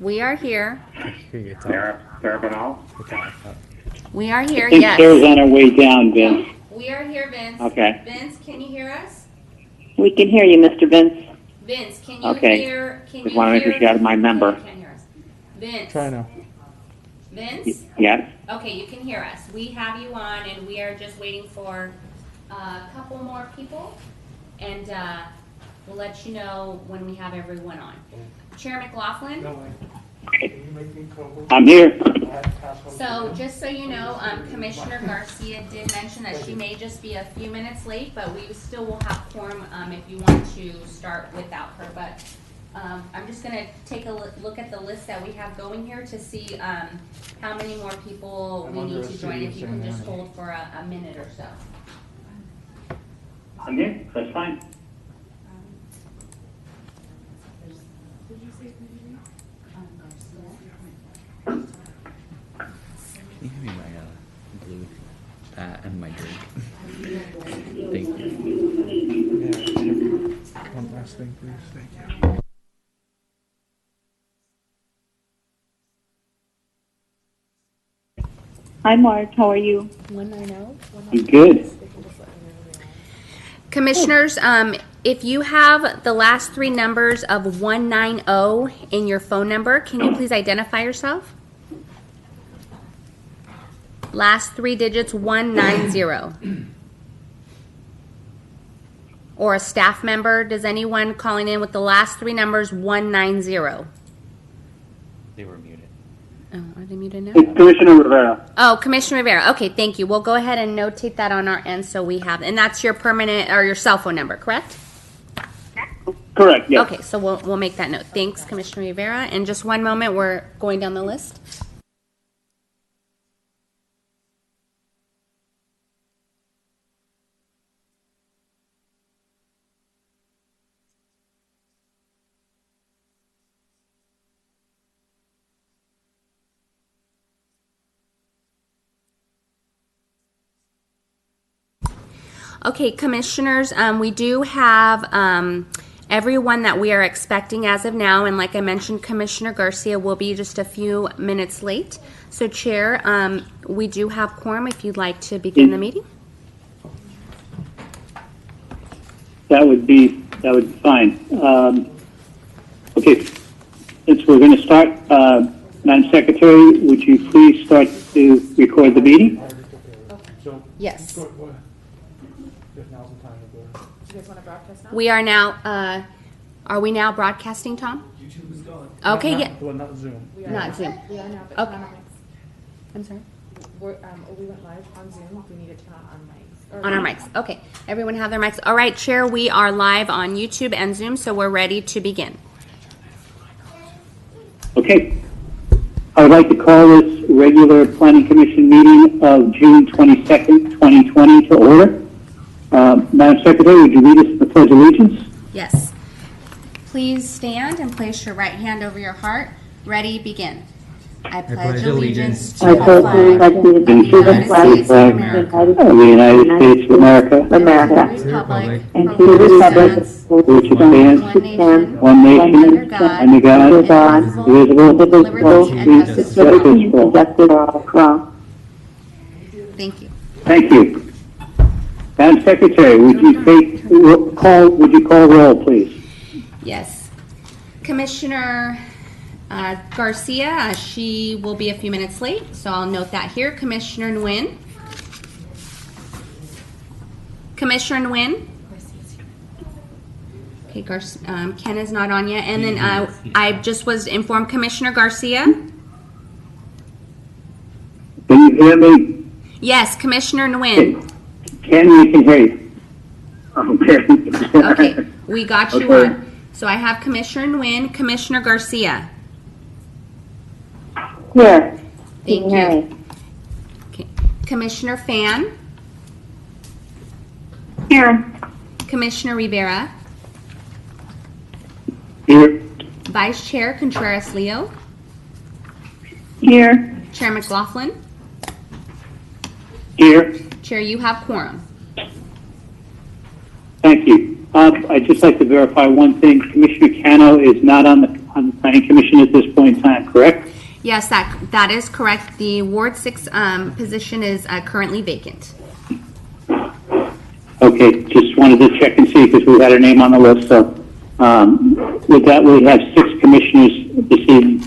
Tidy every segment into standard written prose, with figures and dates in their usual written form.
We are here. Parabonal? We are here, I think yes. Sarah's on her way down, Vince. We are here, Vince. Okay. Vince, can you hear us? We can hear you, Mr. Vince. Vince, can you Okay. hear? Just want to make sure she got my number. You can't hear us. Vince. Try now. Vince? Yes? Okay, you can hear us. We have you on, and we are just waiting for a couple more people, and we'll let you know when we have everyone on. Chair McLaughlin? I'm here. So, just so you know, Commissioner Garcia did mention that she may just be a few minutes late, but we still will have quorum if you want to start without her. But I'm just going to take a look at the list that we have going here to see how many more people we need to join. If you can just hold for a minute or so. I'm here. That's fine. Can you give me my blue and my drink? Thank you. Yeah. One last thing, please. Thank you. Hi, Marge. How are you? 190. I'm good. Commissioners, if you have the last three numbers of 190 in your phone number, can you please identify yourself? Last three digits, 190. Or a staff member, does anyone calling in with the last three numbers 190? They were muted. Oh, are they muted now? It's Commissioner Rivera. Oh, Commissioner Rivera. Okay, thank you. We'll go ahead and notate that on our end so we have, and that's your permanent or your cell phone number, correct? Correct, yes. Okay, so we'll make that note. Thanks, Commissioner Rivera. In just one moment, we're going down the list. Okay, Commissioners, we do have everyone that we are expecting as of now, and like I mentioned, Commissioner Garcia will be just a few minutes late. So, Chair, we do have quorum if you'd like to begin the meeting. That would be fine. Okay, since we're going to start, Madam Secretary, would you please start to record the meeting? Yes. Now's the time to go. Do you guys want to broadcast now? We are now, are we now broadcasting, Tom? YouTube is gone. Okay, yeah. Well, not Zoom. We are Not now. Zoom. We are now, but Okay. turn on our mics. I'm sorry? We went live on Zoom. We need to turn on our mics. On our mics. Okay. Everyone have their mics. All right, Chair, we are live on YouTube and Zoom, so we're ready to begin. Okay. I would like to call this regular Planning Commission meeting of June 22nd, 2020 to order. Madam Secretary, would you lead us in the Pledge of Allegiance? Yes. Please stand and place your right hand over your heart. Ready, begin. I pledge allegiance to the flag of the United States of America, Of the United States of America, and to the republic and for to the which it republic stands, which stands one nation, one nation, under God, under God, indivisible, indivisible, with liberty and justice for all. justice for all. Thank you. Thank you. Madam Secretary, would you call roll, please? Yes. Commissioner Garcia, she will be a few minutes late, so I'll note that here. Commissioner Nguyen. Commissioner Nguyen. Okay, Ken is not on yet. And then I just was informed Commissioner Garcia. Can you hear me? Yes, Commissioner Nguyen. Ken, we can hear you. Okay. Okay, we got you Okay. on. So I have Commissioner Nguyen, Commissioner Garcia. Here. Thank you. Okay. Commissioner Fan, Here. Commissioner Rivera, Here. Vice Chair Contreras Leo, Here. Chair McLaughlin. Here. Chair, you have quorum. Thank you. I'd just like to verify one thing. Commissioner Cano is not on the planning commission at this point in time, correct? Yes, that is correct. The Ward 6 position is currently vacant. Okay, just wanted to check and see because we had a name on the list. So with that, we have 6 commissioners this evening.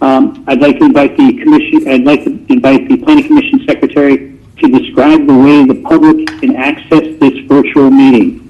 I'd like to invite the planning commission secretary to describe the way the public can access this virtual meeting.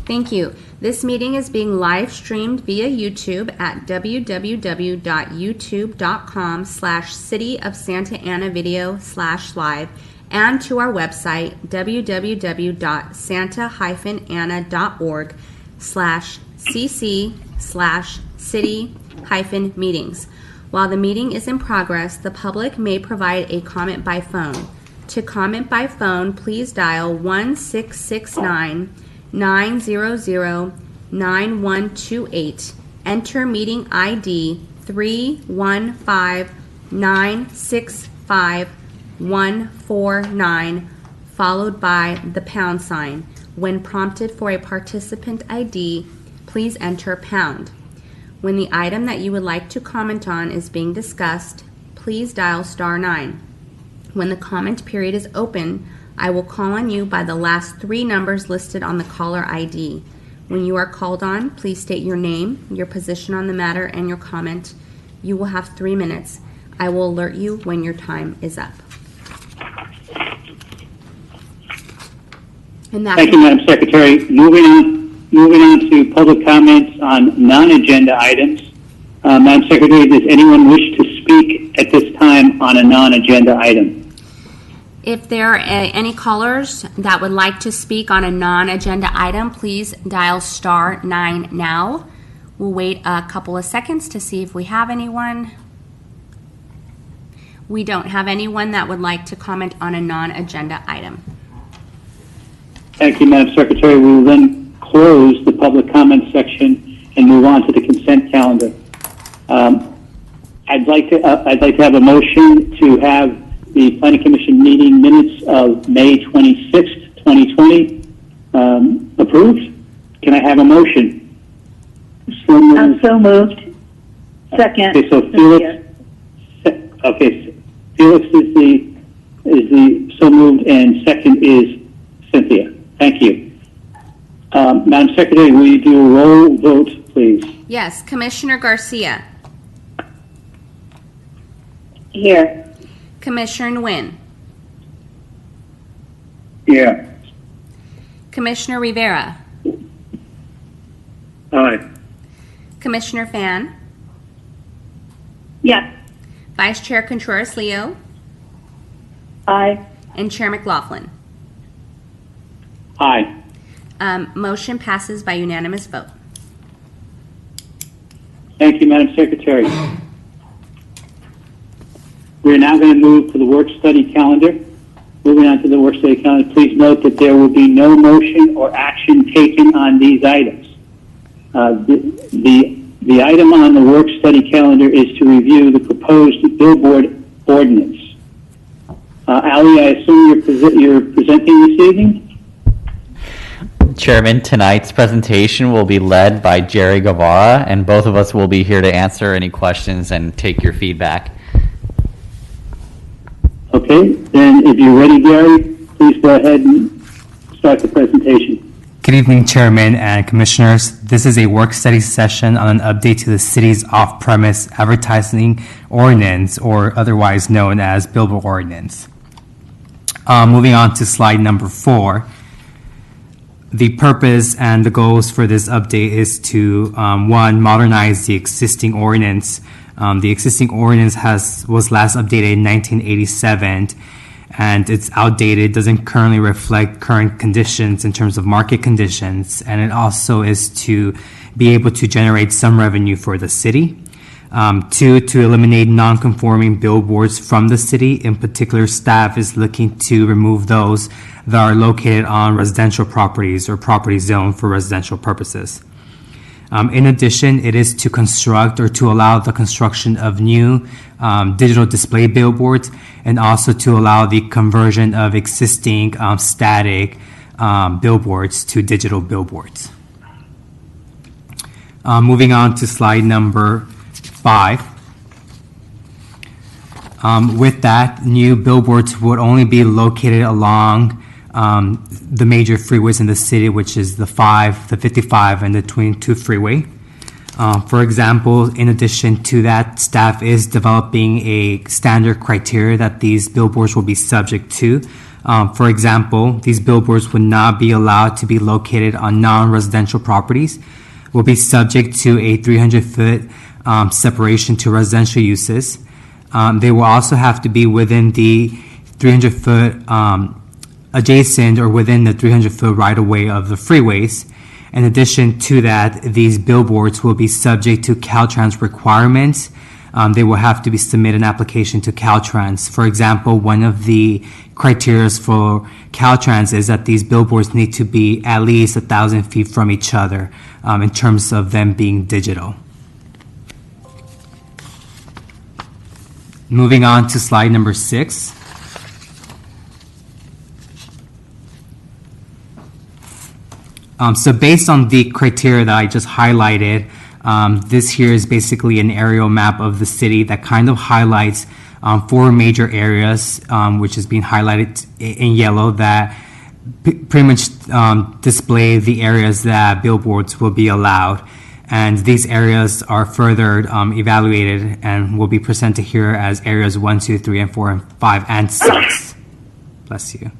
Thank you. This meeting is being live streamed via YouTube at www.youtube.com/cityofsantaanavideo/live and to our website www.santa-ana.org/cc/city-meetings. While the meeting is in progress, the public may provide a comment by phone. To comment by phone, please dial 1-669-900-9128. Enter meeting ID 315965-149, followed by the pound sign. When prompted for a participant ID, please enter pound. When the item that you would like to comment on is being discussed, please dial *9. When the comment period is open, I will call on you by the last 3 numbers listed on the caller ID. When you are called on, please state your name, your position on the matter, and your comment. You will have 3 minutes. I will alert you when your time is up. Thank you, Madam Secretary. Moving on to public comments on non-agenda items. Madam Secretary, does anyone wish to speak at this time on a non-agenda item? If there are any callers that would like to speak on a non-agenda item, please dial *9 now. We'll wait a couple of seconds to see if we have anyone. We don't have anyone that would like to comment on a non-agenda item. Thank you, Madam Secretary. We will then close the public comment section and move on to the consent calendar. I'd like to have a motion to have the Planning Commission meeting minutes of May 26th, 2020 approved. Can I have a motion? So moved. Second. Okay, so Felix is the so moved, and second is Cynthia. Thank you. Madam Secretary, will you do a roll vote, please? Yes, Commissioner Garcia. Here. Commissioner Nguyen. Yeah. Commissioner Rivera. Aye. Commissioner Fan. Yes. Vice Chair Contreras-Leo. Aye. And Chair McLaughlin. Aye. Motion passes by unanimous vote. Thank you, Madam Secretary. We're now going to move to the work study calendar. Moving on to the work study calendar, please note that there will be no motion or action taken on these items. The item on the work study calendar is to review the proposed billboard ordinance. Ali, I assume you're presenting this evening? Chairman, tonight's presentation will be led by Jerry Guevara, and both of us will be here to answer any questions and take your feedback. Okay, then if you're ready, Gary, please go ahead and start the presentation. Good evening, Chairman and Commissioners. This is a work study session on an update to the city's off-premise advertising ordinance, or otherwise known as billboard ordinance. Moving on to slide number 4. The purpose and the goals for this update is to, 1, modernize the existing ordinance. The existing ordinance was last updated in 1987, and it's outdated, doesn't currently reflect current conditions in terms of market conditions, and it also is to be able to generate some revenue for the city. 2, to eliminate non-conforming billboards from the city. In particular, staff is looking to remove those that are located on residential properties or property zoned for residential purposes. In addition, it is to construct or to allow the construction of new digital display billboards, and also to allow the conversion of existing static billboards to digital billboards. Moving on to slide number 5. With that, new billboards would only be located along the major freeways in the city, which is the 5, the 55, and the 22 freeway. For example, in addition to that, staff is developing a standard criteria that these billboards will be subject to. For example, these billboards would not be allowed to be located on non-residential properties, will be subject to a 300-foot separation to residential uses. They will also have to be within the 300-foot adjacent or within the 300-foot right-of-way of the freeways. In addition to that, these billboards will be subject to Caltrans requirements. They will have to be submit an application to Caltrans. For example, one of the criteria for Caltrans is that these billboards need to be at least 1,000 feet from each other in terms of them being digital. Moving on to slide number 6. So based on the criteria that I just highlighted, this here is basically an aerial map of the city that kind of highlights 4 major areas, which is being highlighted in yellow, that pretty much display the areas that billboards will be allowed. And these areas are further evaluated and will be presented here as areas 1, 2, 3, and 4, and 5, and 6. Bless you.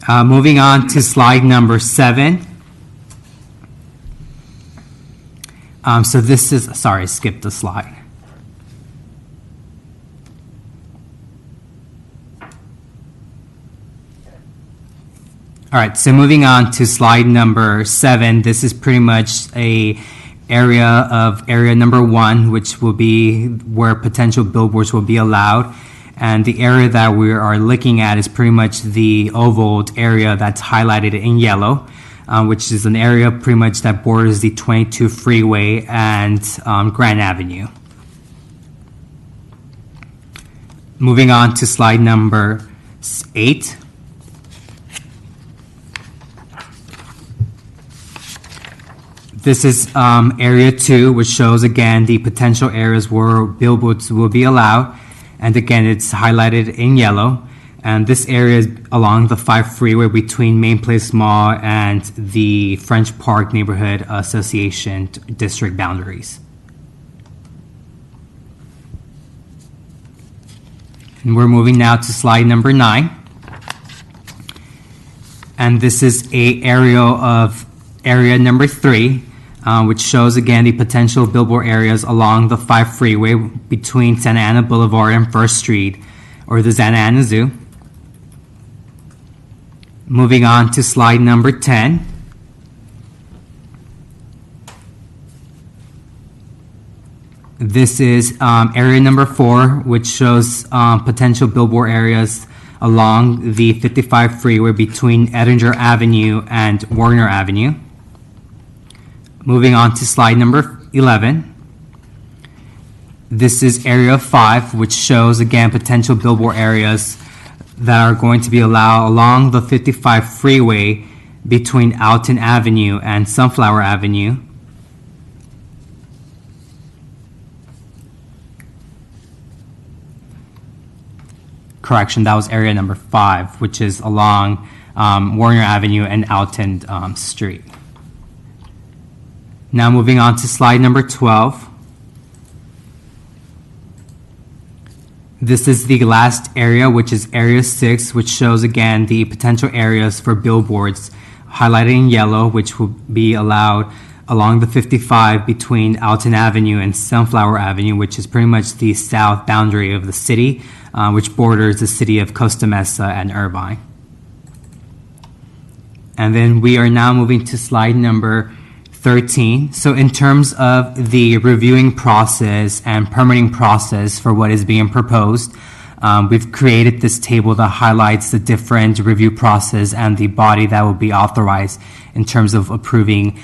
Moving on to slide number 7. So this is, sorry, skip the slide. All right, so moving on to slide number 7, this is pretty much a area number 1, which will be where potential billboards will be allowed. And the area that we are looking at is pretty much the oval area that's highlighted in yellow, which is an area pretty much that borders the 22 freeway and Grand Avenue. Moving on to slide number 8. This is area 2, which shows again the potential areas where billboards will be allowed. And again, it's highlighted in yellow. And this area is along the 5 freeway between Main Place Mall and the French Park Neighborhood Association district boundaries. And we're moving now to slide number 9. And this is a aerial of area number 3, which shows again the potential billboard areas along the 5 freeway between Santa Ana Boulevard and 1st Street, or the Santa Ana Zoo. Moving on to slide number 10. This is area number 4, which shows potential billboard areas along the 55 freeway between Edinger Avenue and Warner Avenue. Moving on to slide number 11. This is area 5, which shows again potential billboard areas that are going to be allowed along the 55 freeway between Alton Avenue and Sunflower Avenue. Correction, that was area number 5, which is along Warner Avenue and Alton Street. Now moving on to slide number 12. This is the last area, which is area 6, which shows again the potential areas for billboards highlighted in yellow, which will be allowed along the 55 between Alton Avenue and Sunflower Avenue, which is pretty much the south boundary of the city, which borders the city of Costa Mesa and Irvine. And then we are now moving to slide number 13. So in terms of the reviewing process and permitting process for what is being proposed, we've created this table that highlights the different review process and the body that will be authorized in terms of approving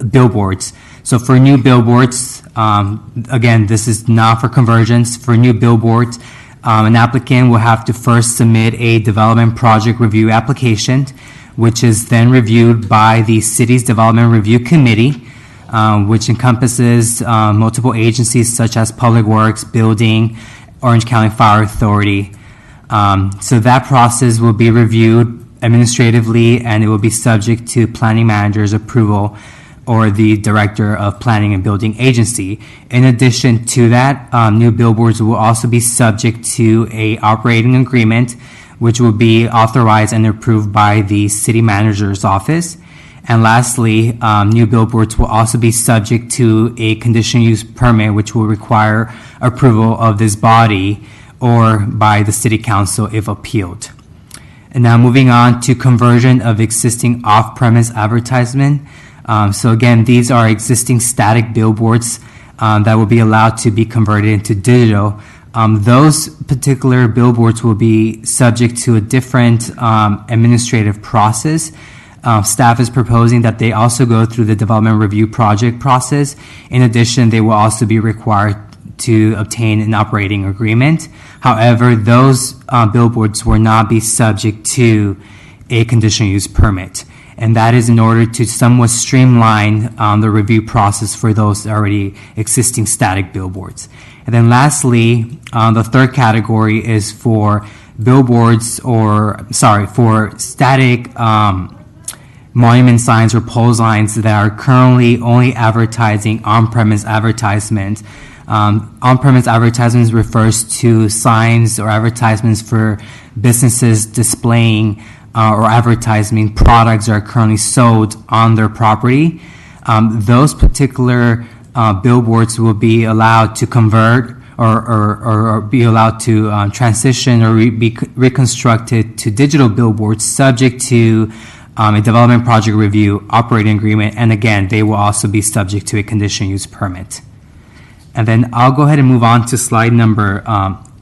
billboards. So for new billboards, again, this is not for conversions. For new billboards, an applicant will have to first submit a development project review application, which is then reviewed by the city's Development Review Committee, which encompasses multiple agencies such as Public Works, Building, Orange County Fire Authority. So that process will be reviewed administratively, and it will be subject to planning manager's approval or the director of planning and building agency. In addition to that, new billboards will also be subject to a operating agreement, which will be authorized and approved by the city manager's office. And lastly, new billboards will also be subject to a conditional use permit, which will require approval of this body or by the city council if appealed. And now moving on to conversion of existing off-premise advertisement. So again, these are existing static billboards that will be allowed to be converted into digital. Those particular billboards will be subject to a different administrative process. Staff is proposing that they also go through the development review project process. In addition, they will also be required to obtain an operating agreement. However, those billboards will not be subject to a conditional use permit. And that is in order to somewhat streamline the review process for those already existing static billboards. And then lastly, the third category is for billboards for static monument signs or pole signs that are currently only advertising on-premise advertisements. On-premise advertisements refers to signs or advertisements for businesses displaying or advertising products that are currently sold on their property. Those particular billboards will be allowed to convert or be allowed to transition or be reconstructed to digital billboards subject to a development project review, operating agreement, and again, they will also be subject to a conditional use permit. And then I'll go ahead and move on to slide number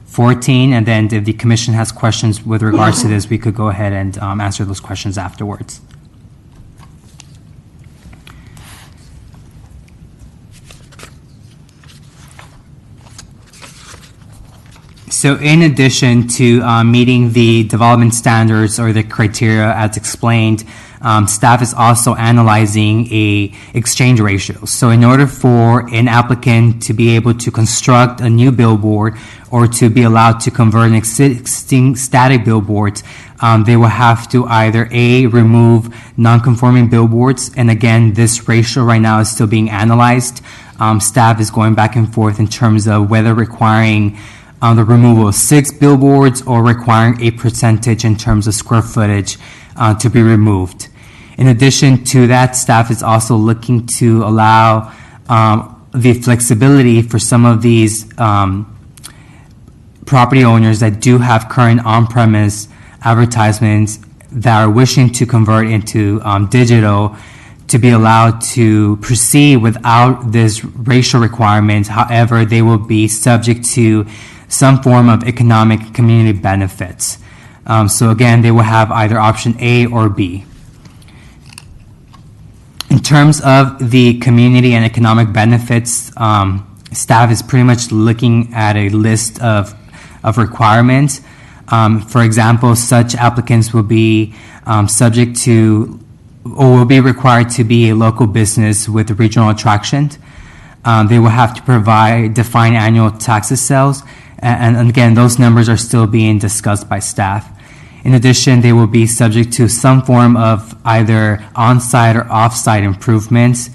14, and then if the commission has questions with regards to this, we could go ahead and answer those questions afterwards. So in addition to meeting the development standards or the criteria as explained, staff is also analyzing a exchange ratio. So in order for an applicant to be able to construct a new billboard or to be allowed to convert an existing static billboard, they will have to either A, remove non-conforming billboards, and again, this ratio right now is still being analyzed. Staff is going back and forth in terms of whether requiring the removal of 6 billboards or requiring a percentage in terms of square footage to be removed. In addition to that, staff is also looking to allow the flexibility for some of these property owners that do have current on-premise advertisements that are wishing to convert into digital to be allowed to proceed without this racial requirement. However, they will be subject to some form of economic community benefits. So again, they will have either option A or B. In terms of the community and economic benefits, staff is pretty much looking at a list of requirements. For example, such applicants will be subject to or will be required to be a local business with regional attraction. They will have to define annual taxes sales. And again, those numbers are still being discussed by staff. In addition, they will be subject to some form of either on-site or off-site improvements.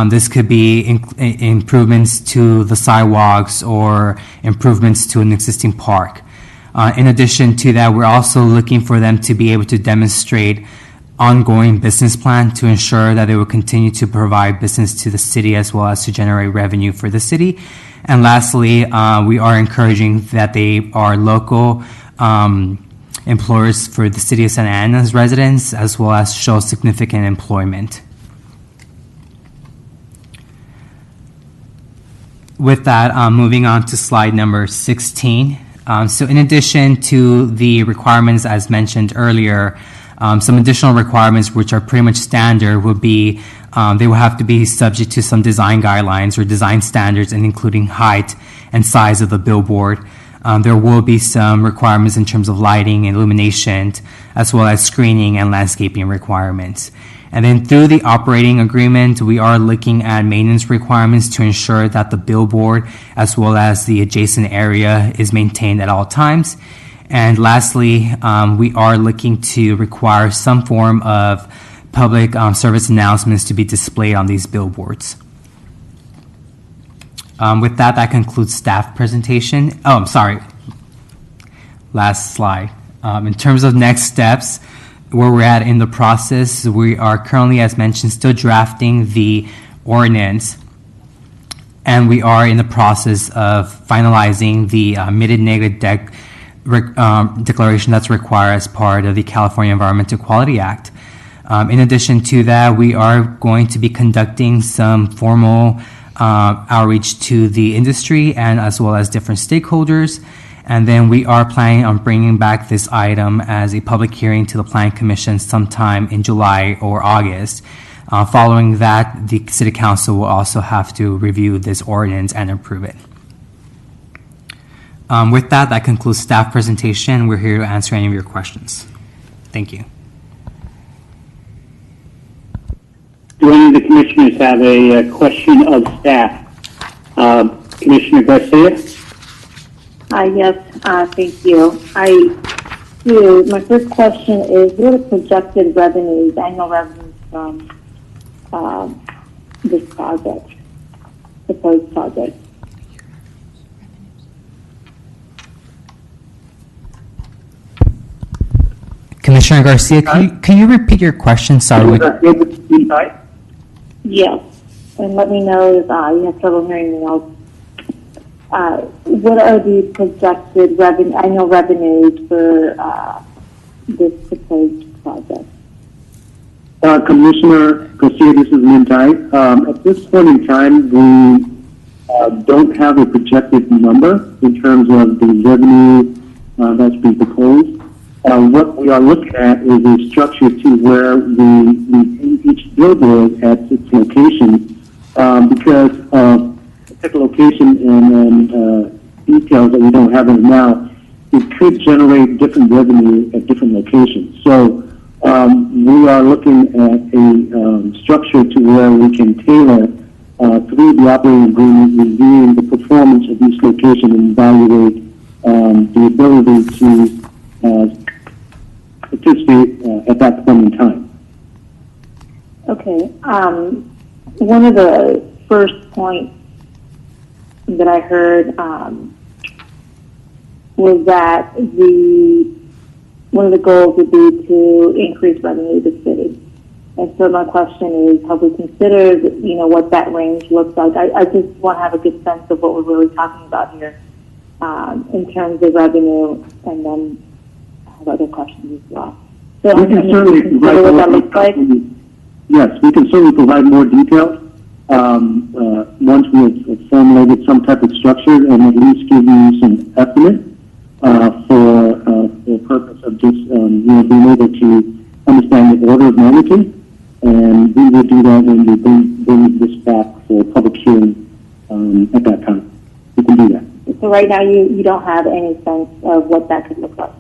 This could be improvements to the sidewalks or improvements to an existing park. In addition to that, we're also looking for them to be able to demonstrate ongoing business plan to ensure that they will continue to provide business to the city as well as to generate revenue for the city. And lastly, we are encouraging that they are local employers for the city of Santa Ana's residents as well as show significant employment. With that, moving on to slide number 16. So in addition to the requirements as mentioned earlier, some additional requirements which are pretty much standard would be they will have to be subject to some design guidelines or design standards, and including height and size of the billboard. There will be some requirements in terms of lighting and illumination, as well as screening and landscaping requirements. And then through the operating agreement, we are looking at maintenance requirements to ensure that the billboard as well as the adjacent area is maintained at all times. And lastly, we are looking to require some form of public service announcements to be displayed on these billboards. With that, that concludes staff presentation. Oh, I'm sorry. Last slide. In terms of next steps, where we're at in the process, we are currently, as mentioned, still drafting the ordinance, and we are in the process of finalizing the mitigated declaration that's required as part of the California Environmental Quality Act. In addition to that, we are going to be conducting some formal outreach to the industry and as well as different stakeholders. And then we are planning on bringing back this item as a public hearing to the Planning Commission sometime in July or August. Following that, the City Council will also have to review this ordinance and approve it. With that, that concludes staff presentation. We're here to answer any of your questions. Thank you. Do any of the commissioners have a question of staff? Commissioner Garcia? Yes, thank you. I do. My first question is, what are the projected revenues, annual revenues from this project, proposed project? Commissioner Garcia, can you repeat your question? Sorry. Yes, and let me know if you have trouble hearing me. What are the projected annual revenues for this proposed project? Commissioner Garcia, this is Mintai. At this point in time, we don't have a projected number in terms of the revenue that's been proposed. What we are looking at is a structure to where we each billboard at its location, because of particular location and details that we don't have right now, it could generate different revenue at different locations. So we are looking at a structure to where we can tailor through the operating agreement, reviewing the performance of each location and evaluate the ability to participate at that point in time. Okay. One of the first points that I heard was that one of the goals would be to increase revenue to the city. And so my question is, have we considered, what that range looks like? I just want to have a good sense of what we're really talking about here in terms of revenue, and then I have other questions as well. So We can certainly provide what that more looks like. Yes, we can certainly provide more details once we've formulated some type of structure, and at least give you some estimate for the purpose of just being able to understand the order of magnitude. And we will do that when we bring this back for public hearing at that time. We can do that. So right now you don't have any sense of what that could look like,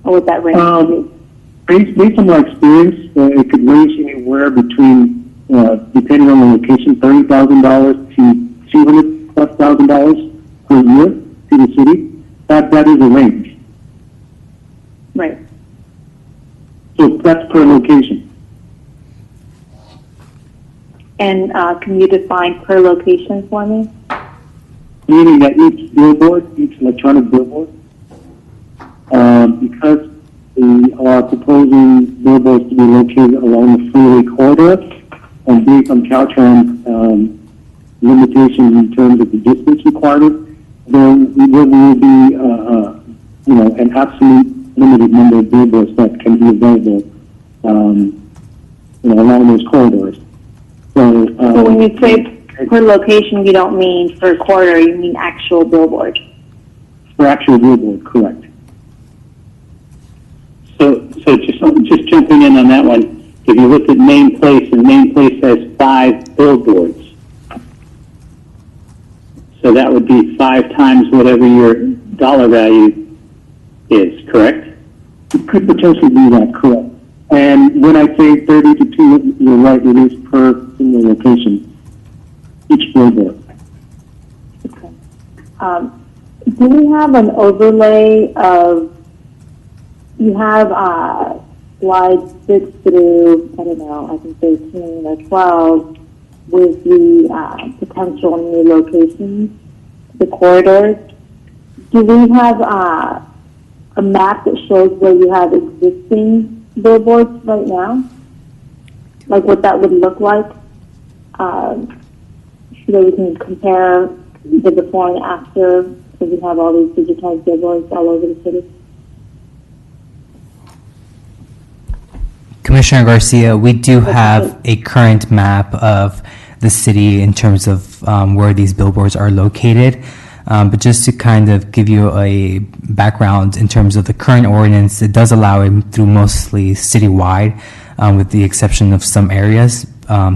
or what that range would be? Based on my experience, it could range anywhere between, depending on the location, $30,000 to $200,000+ per year to the city. That is a range. Right. So that's per location. And can you define per location for me? Meaning that each billboard, each electronic billboard, because we are proposing billboards to be located along the freeway corridor, and based on Caltrans limitations in terms of the distance requirement, then there will be an absolute limited number of billboards that can be available along those corridors. So when you say per location, you don't mean per quarter, you mean actual billboard. for actual billboard, correct. So just jumping in on that one, if you look at Main Place, and Main Place has 5 billboards. So that would be 5 times whatever your dollar value is, correct? It could potentially be that, correct. And when I say 30 to 2, you're right, it is per single location, each billboard. Okay. Do we have an overlay of, you have slide 6 through, I don't know, I think 13 or 12, with the potential new locations, the corridors. Do we have a map that shows where you have existing billboards right now? Like what that would look like? So that we can compare the before and after, so we have all these digitized billboards all over the city. Commissioner Garcia, we do have a current map of the city in terms of where these billboards are located. But just to kind of give you a background in terms of the current ordinance, it does allow it through mostly citywide, with the exception of some areas.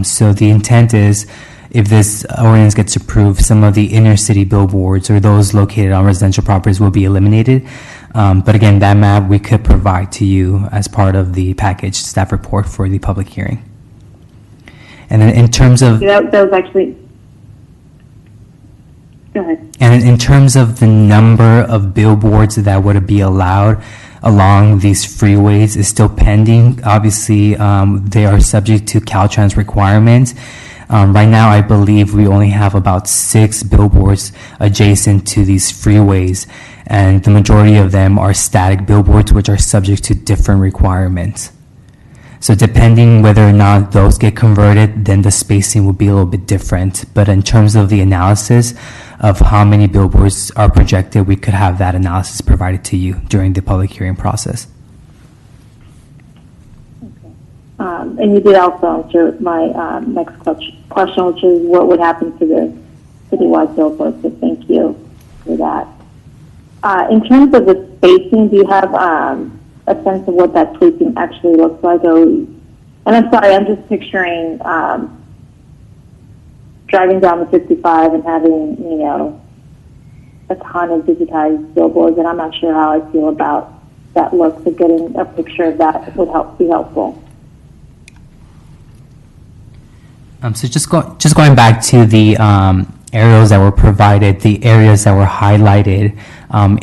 So the intent is, if this ordinance gets approved, some of the inner city billboards or those located on residential properties will be eliminated. But again, that map we could provide to you as part of the package staff report for the public hearing. And then in terms of That was actually, go ahead. And in terms of the number of billboards that would be allowed along these freeways is still pending. Obviously, they are subject to Caltrans requirements. Right now, I believe we only have about 6 billboards adjacent to these freeways, and the majority of them are static billboards, which are subject to different requirements. So depending whether or not those get converted, then the spacing will be a little bit different. But in terms of the analysis of how many billboards are projected, we could have that analysis provided to you during the public hearing process. And you did also answer my next question, which is what would happen to the citywide billboards, so thank you for that. In terms of the spacing, do you have a sense of what that spacing actually looks like? And I'm sorry, I'm just picturing driving down the 55 and having, you know, a ton of digitized billboards, and I'm not sure how I feel about that look, so getting a picture of that would be helpful. So just going back to the aerials that were provided, the areas that were highlighted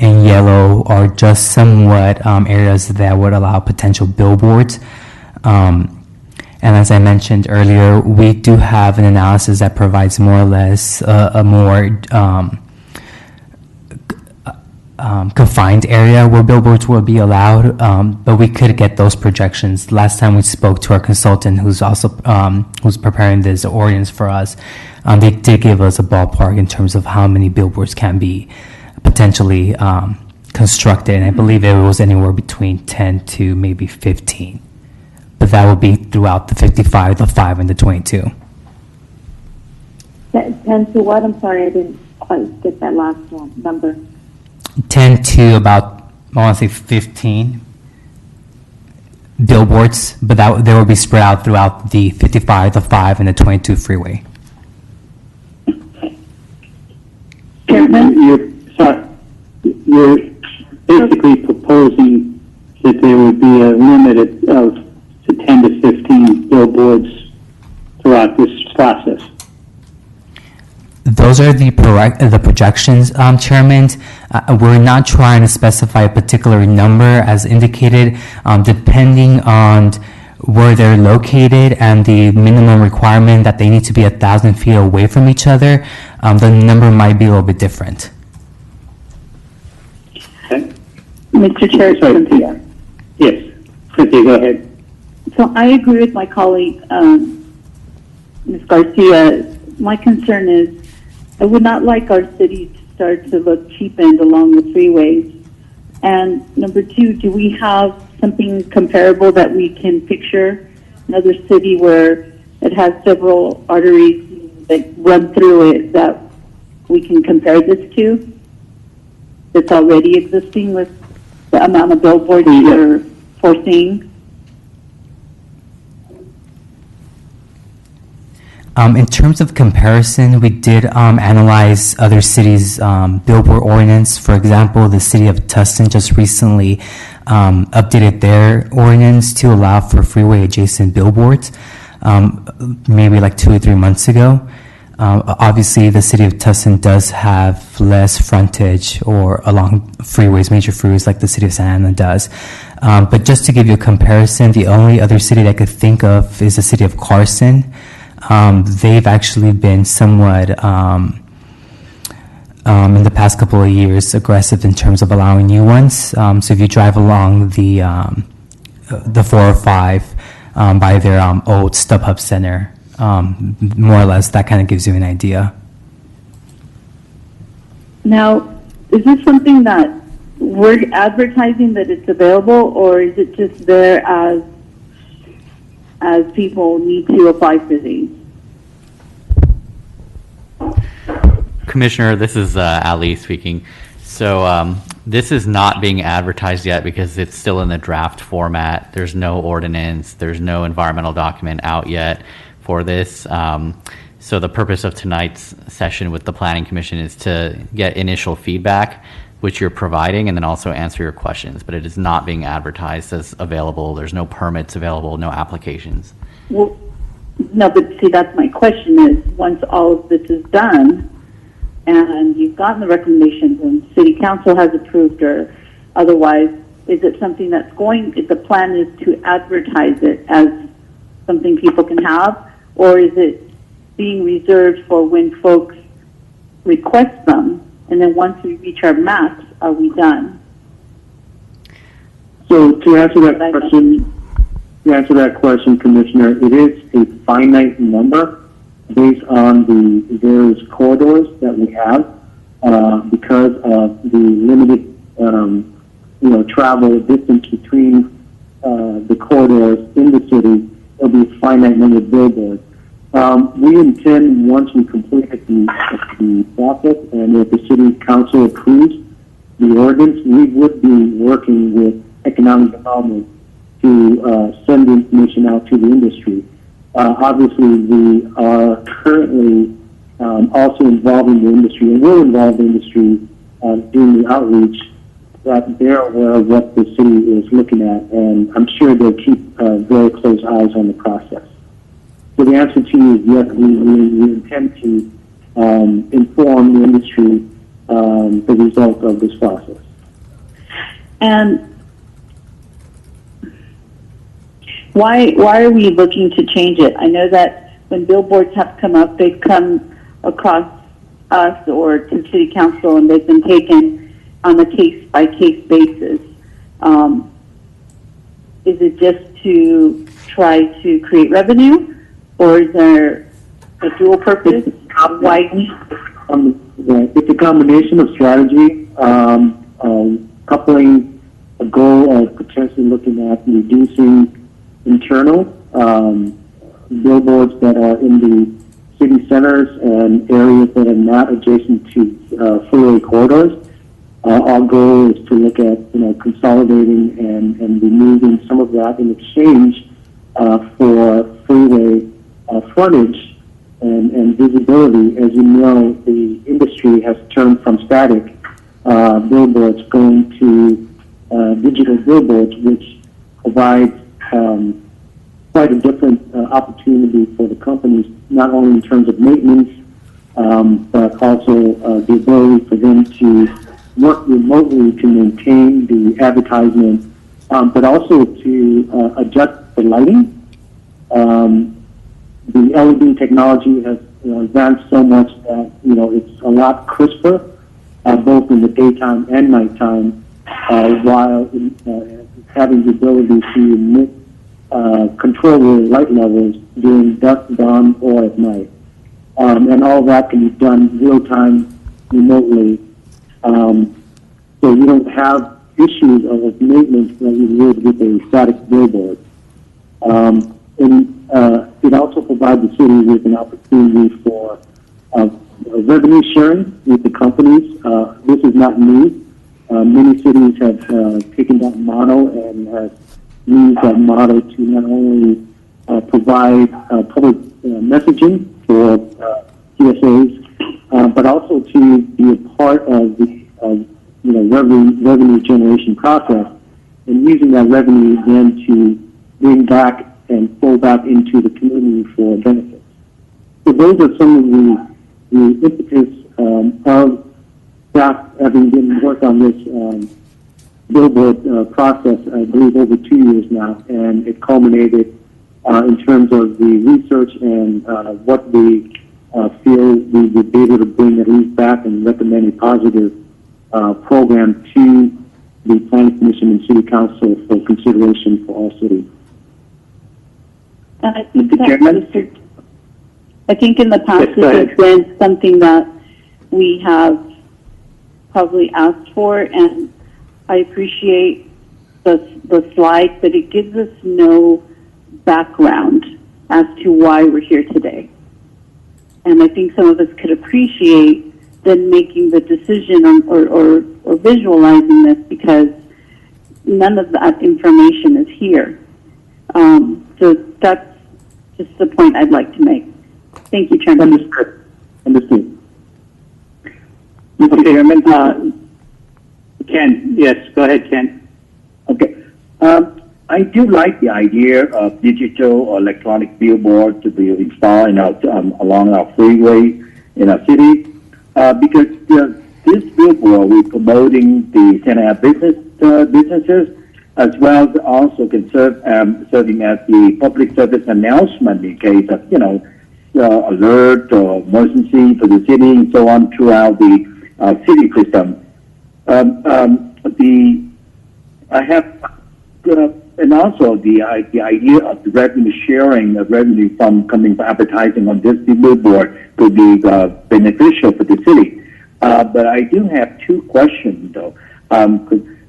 in yellow are just somewhat areas that would allow potential billboards. And as I mentioned earlier, we do have an analysis that provides more or less a more confined area where billboards will be allowed, but we could get those projections. Last time we spoke to our consultant, who's also who's preparing this ordinance for us, they did give us a ballpark in terms of how many billboards can be potentially constructed, and I believe it was anywhere between 10 to maybe 15. But that will be throughout the 55, the 5, and the 22. 10 to what? I'm sorry, I didn't quite get that last one, number. 10 to about, I want to say 15 billboards, but they will be spread out throughout the 55, the 5, and the 22 freeway. You're basically proposing that there would be a limit of 10 to 15 billboards throughout this process. Those are the projections, Chairman. We're not trying to specify a particular number as indicated, depending on where they're located and the minimum requirement that they need to be 1,000 feet away from each other. The number might be a little bit different. Okay. Mr. Chair, Sorry. Cynthia. Yes. Cynthia, go ahead. So I agree with my colleague, Ms. Garcia. My concern is I would not like our city to start to look cheapened along the freeways. And number 2, do we have something comparable that we can picture, another city where it has several arteries that run through it that we can compare this to, that's already existing with the amount of billboards you're foreseeing? In terms of comparison, we did analyze other cities' billboard ordinance. For example, the city of Tustin just recently updated their ordinance to allow for freeway-adjacent billboards, maybe like 2 or 3 months ago. Obviously, the city of Tustin does have less frontage or along freeways, major freeways, like the city of Santa Ana does. But just to give you a comparison, the only other city that I could think of is the city of Carson. They've actually been somewhat, in the past couple of years, aggressive in terms of allowing new ones. So if you drive along the 405 by their old StubHub Center, more or less, that kind of gives you an idea. Now, is this something that we're advertising that it's available, or is it just there as people need to apply for these? Commissioner, this is Ali speaking. So this is not being advertised yet because it's still in the draft format. There's no ordinance. There's no environmental document out yet for this. So the purpose of tonight's session with the Planning Commission is to get initial feedback, which you're providing, and then also answer your questions. But it is not being advertised as available. There's no permits available, no applications. Well, no, but see, that's my question is, once all of this is done, and you've gotten the recommendations and city council has approved or otherwise, is it something that's if the plan is to advertise it as something people can have, or is it being reserved for when folks request them, and then once we reach our max, are we done? So to answer that question, Commissioner, it is a finite number based on the various corridors that we have, because of the limited, travel distance between the corridors in the city. There'll be a finite number of billboards. We intend, once we complete the process, and if the city council approves the ordinance, we would be working with economic development to send the information out to the industry. Obviously, we are currently also involving the industry, and will involve the industry doing the outreach, that they're aware of what the city is looking at, and I'm sure they'll keep very close eyes on the process. So the answer to you is yes, we intend to inform the industry the result of this process. And why are we looking to change it? I know that when billboards have come up, they've come across us or to city council, and they've been taken on a case-by-case basis. Is it just to try to create revenue, or is there a dual purpose? Why? It's a combination of strategy, coupling a goal of potentially looking at reducing internal billboards that are in the city centers and areas that are not adjacent to freeway corridors. Our goal is to look at consolidating and removing some of that in exchange for freeway frontage and visibility. As you know, the industry has turned from static billboards going to digital billboards, which provides quite a different opportunity for the companies, not only in terms of maintenance, but also the ability for them to work remotely to maintain the advertisement, but also to adjust the lighting. The LED technology has advanced so much that it's a lot crisper, both in the daytime and nighttime, while having the ability to control the light levels during dusk, dawn, or at night. And all that can be done real time, remotely. So you don't have issues of maintenance that you would with a static billboard. It also provides the city with an opportunity for revenue sharing with the companies. This is not new. Many cities have taken that model and have used that model to not only provide public messaging for for CSAs, but also to be a part of the revenue generation process, and using that revenue then to bring back and flow back into the community for benefits. So those are some of the impetus of staff having been worked on this billboard process, I believe, over 2 years now, and it culminated in terms of the research and what we feel we would be able to bring at least back and recommend a positive program to the Planning Commission and City Council for consideration for all cities. And I think Mr. Chairman? I think in the past Yes, go this ahead. has been something that we have probably asked for, and I appreciate the slide, but it gives us no background as to why we're here today. And I think some of us could appreciate then making the decision or visualizing this, because none of that information is here. So that's just the point I'd like to make. Thank you, Chairman. Understood. Mr. Chairman, Ken, yes, go ahead, Ken. Okay. I do like the idea of digital or electronic billboard to be installed in our, along our freeway in our city, because this billboard will be promoting the Santa Ana businesses, as well as also can serve serving as the public service announcement in case of alert or emergency for the city and so on throughout the city system. I have and also the idea of the revenue sharing of revenue from coming from advertising on this billboard could be beneficial for the city. But I do have two questions though.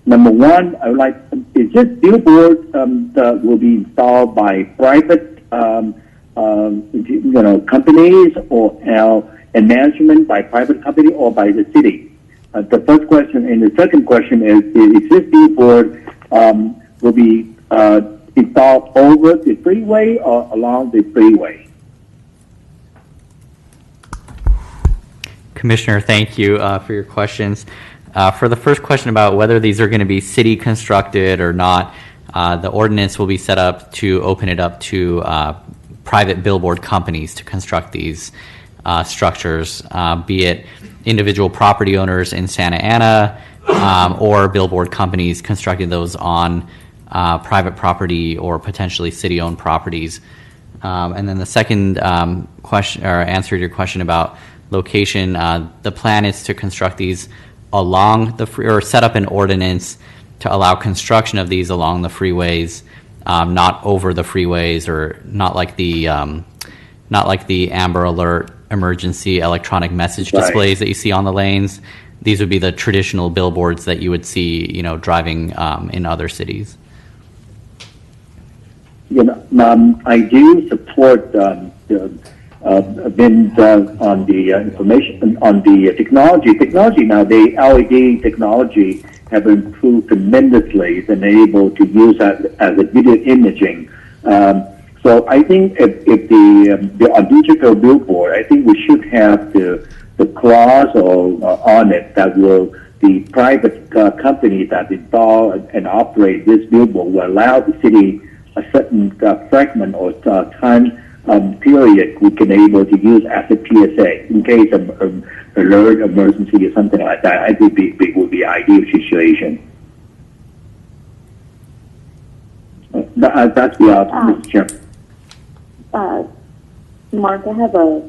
Number one, I would like, is this billboard that will be installed by private companies or and management by private company or by the city? The first question, and the second question is this billboard will be installed over the freeway or along the freeway? Commissioner, thank you for your questions. For the first question about whether these are going to be city constructed or not, the ordinance will be set up to open it up to private billboard companies to construct these structures, be it individual property owners in Santa Ana or billboard companies constructing those on private property or potentially city-owned properties. And then the second question or answer to your question about location, the plan is to construct these along the or set up an ordinance to allow construction of these along the freeways, not over the freeways, or not like the Amber Alert emergency electronic message displays that you see on the lanes. These would be the traditional billboards that you would see, driving in other cities. I do support been on the information on the technology. Technology now, the LED technology have improved tremendously and able to use that as a video imaging. So I think if the digital billboard, I think we should have the clause on it that will the private company that install and operate this billboard will allow the city a certain fragment or time period we can able to use as a PSA in case of alert, emergency, or something like that. I think it would be an ideal situation. That's the answer, Mr. Chairman. Mark, I have a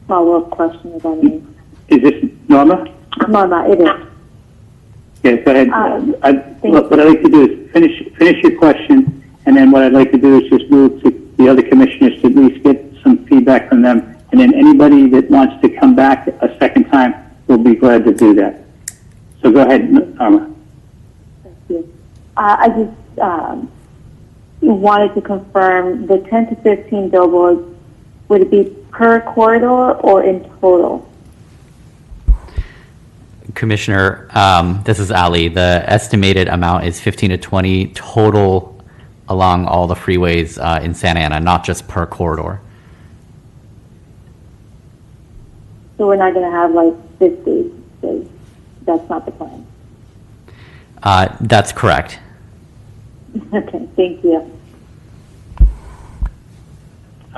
follow-up question if I may. Is this Norma? Norma, it is. Yes, go ahead. What I'd like to do is finish your question, and then what I'd like to do is just move to the other commissioners to at least get some feedback from them, and then anybody that wants to come back a second time will be glad to do that. So go ahead, Norma. Thank you. I just wanted to confirm the 10 to 15 billboards, would it be per corridor or in total? Commissioner, this is Ali. The estimated amount is 15 to 20 total along all the freeways in Santa Ana, not just per corridor. So we're not going to have like 50, because that's not the plan. That's correct. Okay, thank you.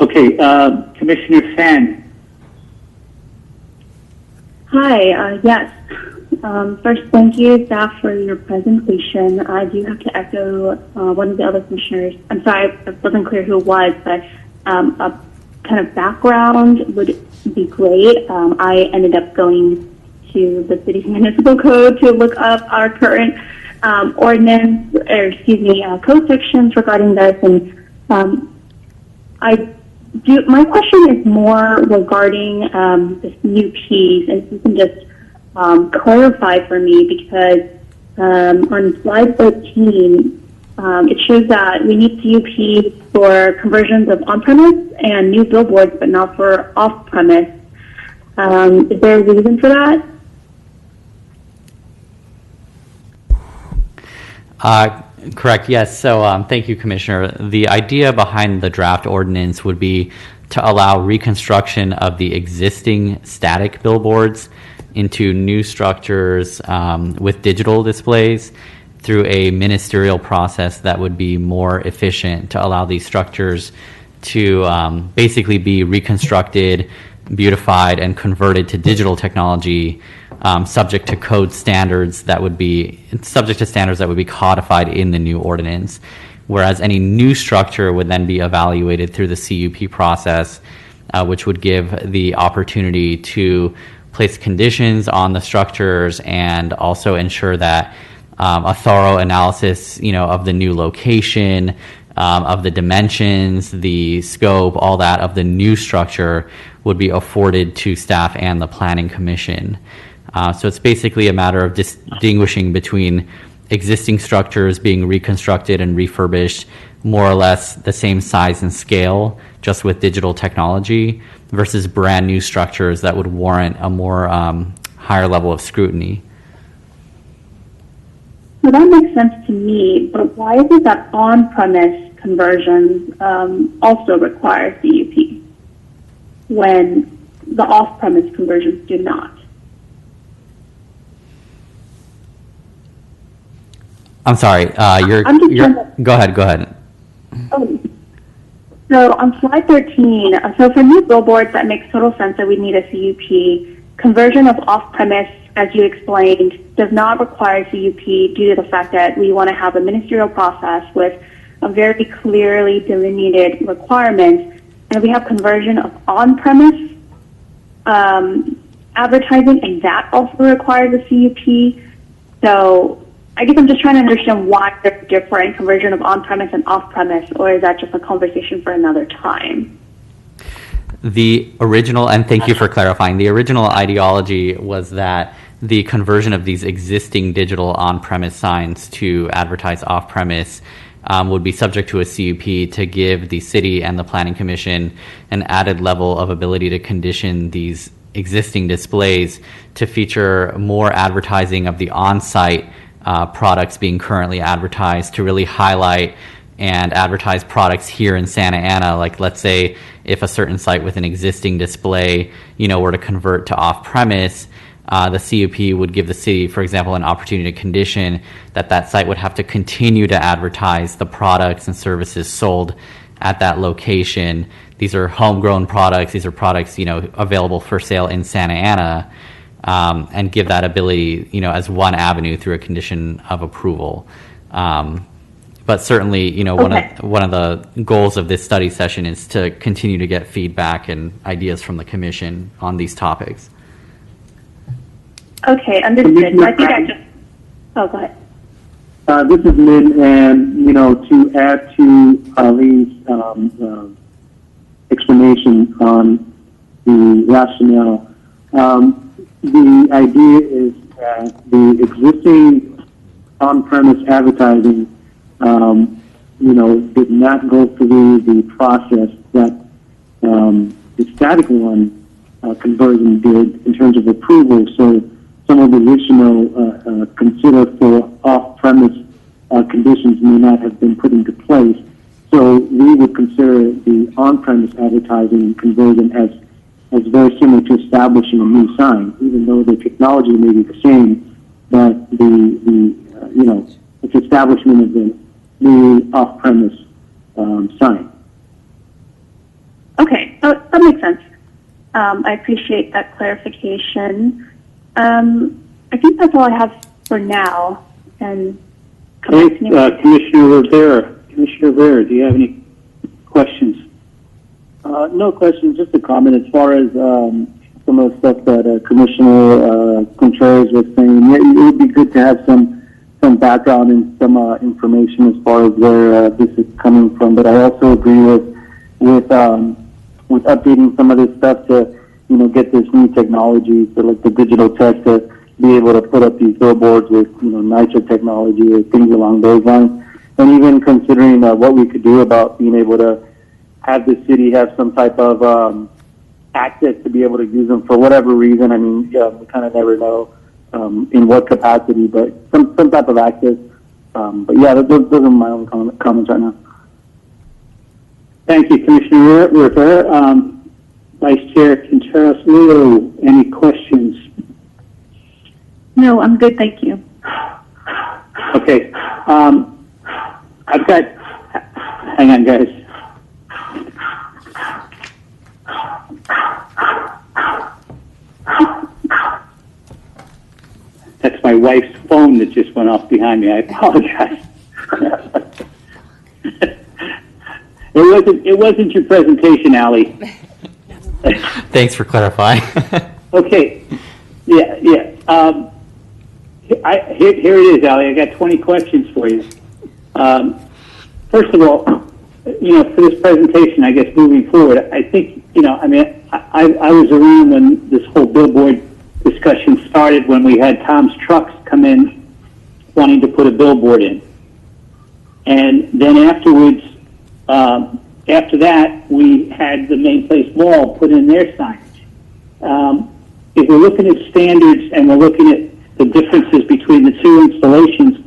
Okay, Commissioner Fan. Hi, yes. First, thank you, staff, for your presentation. I do have to echo one of the other commissioners. I'm sorry, it wasn't clear who it was, but a kind of background would be great. I ended up going to the city's municipal code to look up our current ordinance, or excuse me, code sections regarding this, and my question is more regarding this new piece, and if you can just clarify for me, because on slide 13, it shows that we need CUP for conversions of on-premise and new billboards, but not for off-premise. Is there a reason for that? Correct, yes. So thank you, Commissioner. The idea behind the draft ordinance would be to allow reconstruction of the existing static billboards into new structures with digital displays through a ministerial process that would be more efficient, to allow these structures to basically be reconstructed, beautified, and converted to digital technology, subject to code standards that would be codified in the new ordinance. Whereas any new structure would then be evaluated through the CUP process, which would give the opportunity to place conditions on the structures and also ensure that a thorough analysis, of the new location, of the dimensions, the scope, all that of the new structure would be afforded to staff and the Planning Commission. So it's basically a matter of distinguishing between existing structures being reconstructed and refurbished more or less the same size and scale, just with digital technology, versus brand new structures that would warrant a more higher level of scrutiny. So that makes sense to me, but why is it that on-premise conversions also require CUP when the off-premise conversions do not? I'm sorry, go ahead. Oh. So on slide 13, so for new billboards, that makes total sense that we need a CUP. Conversion of off-premise, as you explained, does not require CUP due to the fact that we want to have a ministerial process with a very clearly delineated requirements. And we have conversion of on-premise advertising, and that also requires a CUP. So I guess I'm just trying to understand why there's different conversion of on-premise and off-premise, or is that just a conversation for another time? The original, and thank you for clarifying, the original ideology was that the conversion of these existing digital on-premise signs to advertise off-premise would be subject to a CUP to give the city and the Planning Commission an added level of ability to condition these existing displays to feature more advertising of the on-site products being currently advertised, to really highlight and advertise products here in Santa Ana. Like, let's say if a certain site with an existing display, were to convert to off-premise, the CUP would give the city, for example, an opportunity to condition that site would have to continue to advertise the products and services sold at that location. These are homegrown products. These are products, available for sale in Santa Ana. And give that ability, as one avenue through a condition of approval. But certainly, one of the goals of this study session is to continue to get feedback and ideas from the Commission on these topics. Okay, understood. I think I just... Oh, go ahead. This is Min, and, to add to Ali's explanation on the rationale, the idea is that the existing on-premise advertising, did not go through the process that the static one conversion did in terms of approval. So some of the additional considered for off-premise conditions may not have been put into place. So we would consider the on-premise advertising conversion as it's very similar to establishing a new sign, even though the technology may be the same, but it's establishment of the new off-premise sign. Okay, that makes sense. I appreciate that clarification. I think that's all I have for now. And come back to me. Commissioner Rivera. Commissioner Rivera, do you have any questions? No questions, just a comment as far as some of the stuff that Commissioner Contreras was saying. Yeah, it would be good to have some background and some information as far as where this is coming from. But I also agree with updating some of this stuff to get this new technology, so like the digital tech, to be able to put up these billboards with nicer technology or things along those lines. And even considering what we could do about being able to have the city have some type of access to be able to use them for whatever reason. I mean, we kind of never know in what capacity, but some type of access. But yeah, those are my own comments right now. Thank you, Commissioner Rivera. Vice Chair Contreras Leo, any questions? No, I'm good, thank you. Okay. I've got, hang on, guys. That's my wife's phone that just went off behind me. I apologize. It wasn't your presentation, Allie. Thanks for clarifying. Okay. Yeah. Here it is, Allie. I got 20 questions for you. First of all, for this presentation, I guess moving forward, I think, I was around when this whole billboard discussion started, when we had Tom's Trucks come in wanting to put a billboard in. And then afterwards, after that, we had the Main Place Mall put in their signage. If we're looking at standards and we're looking at the differences between the two installations,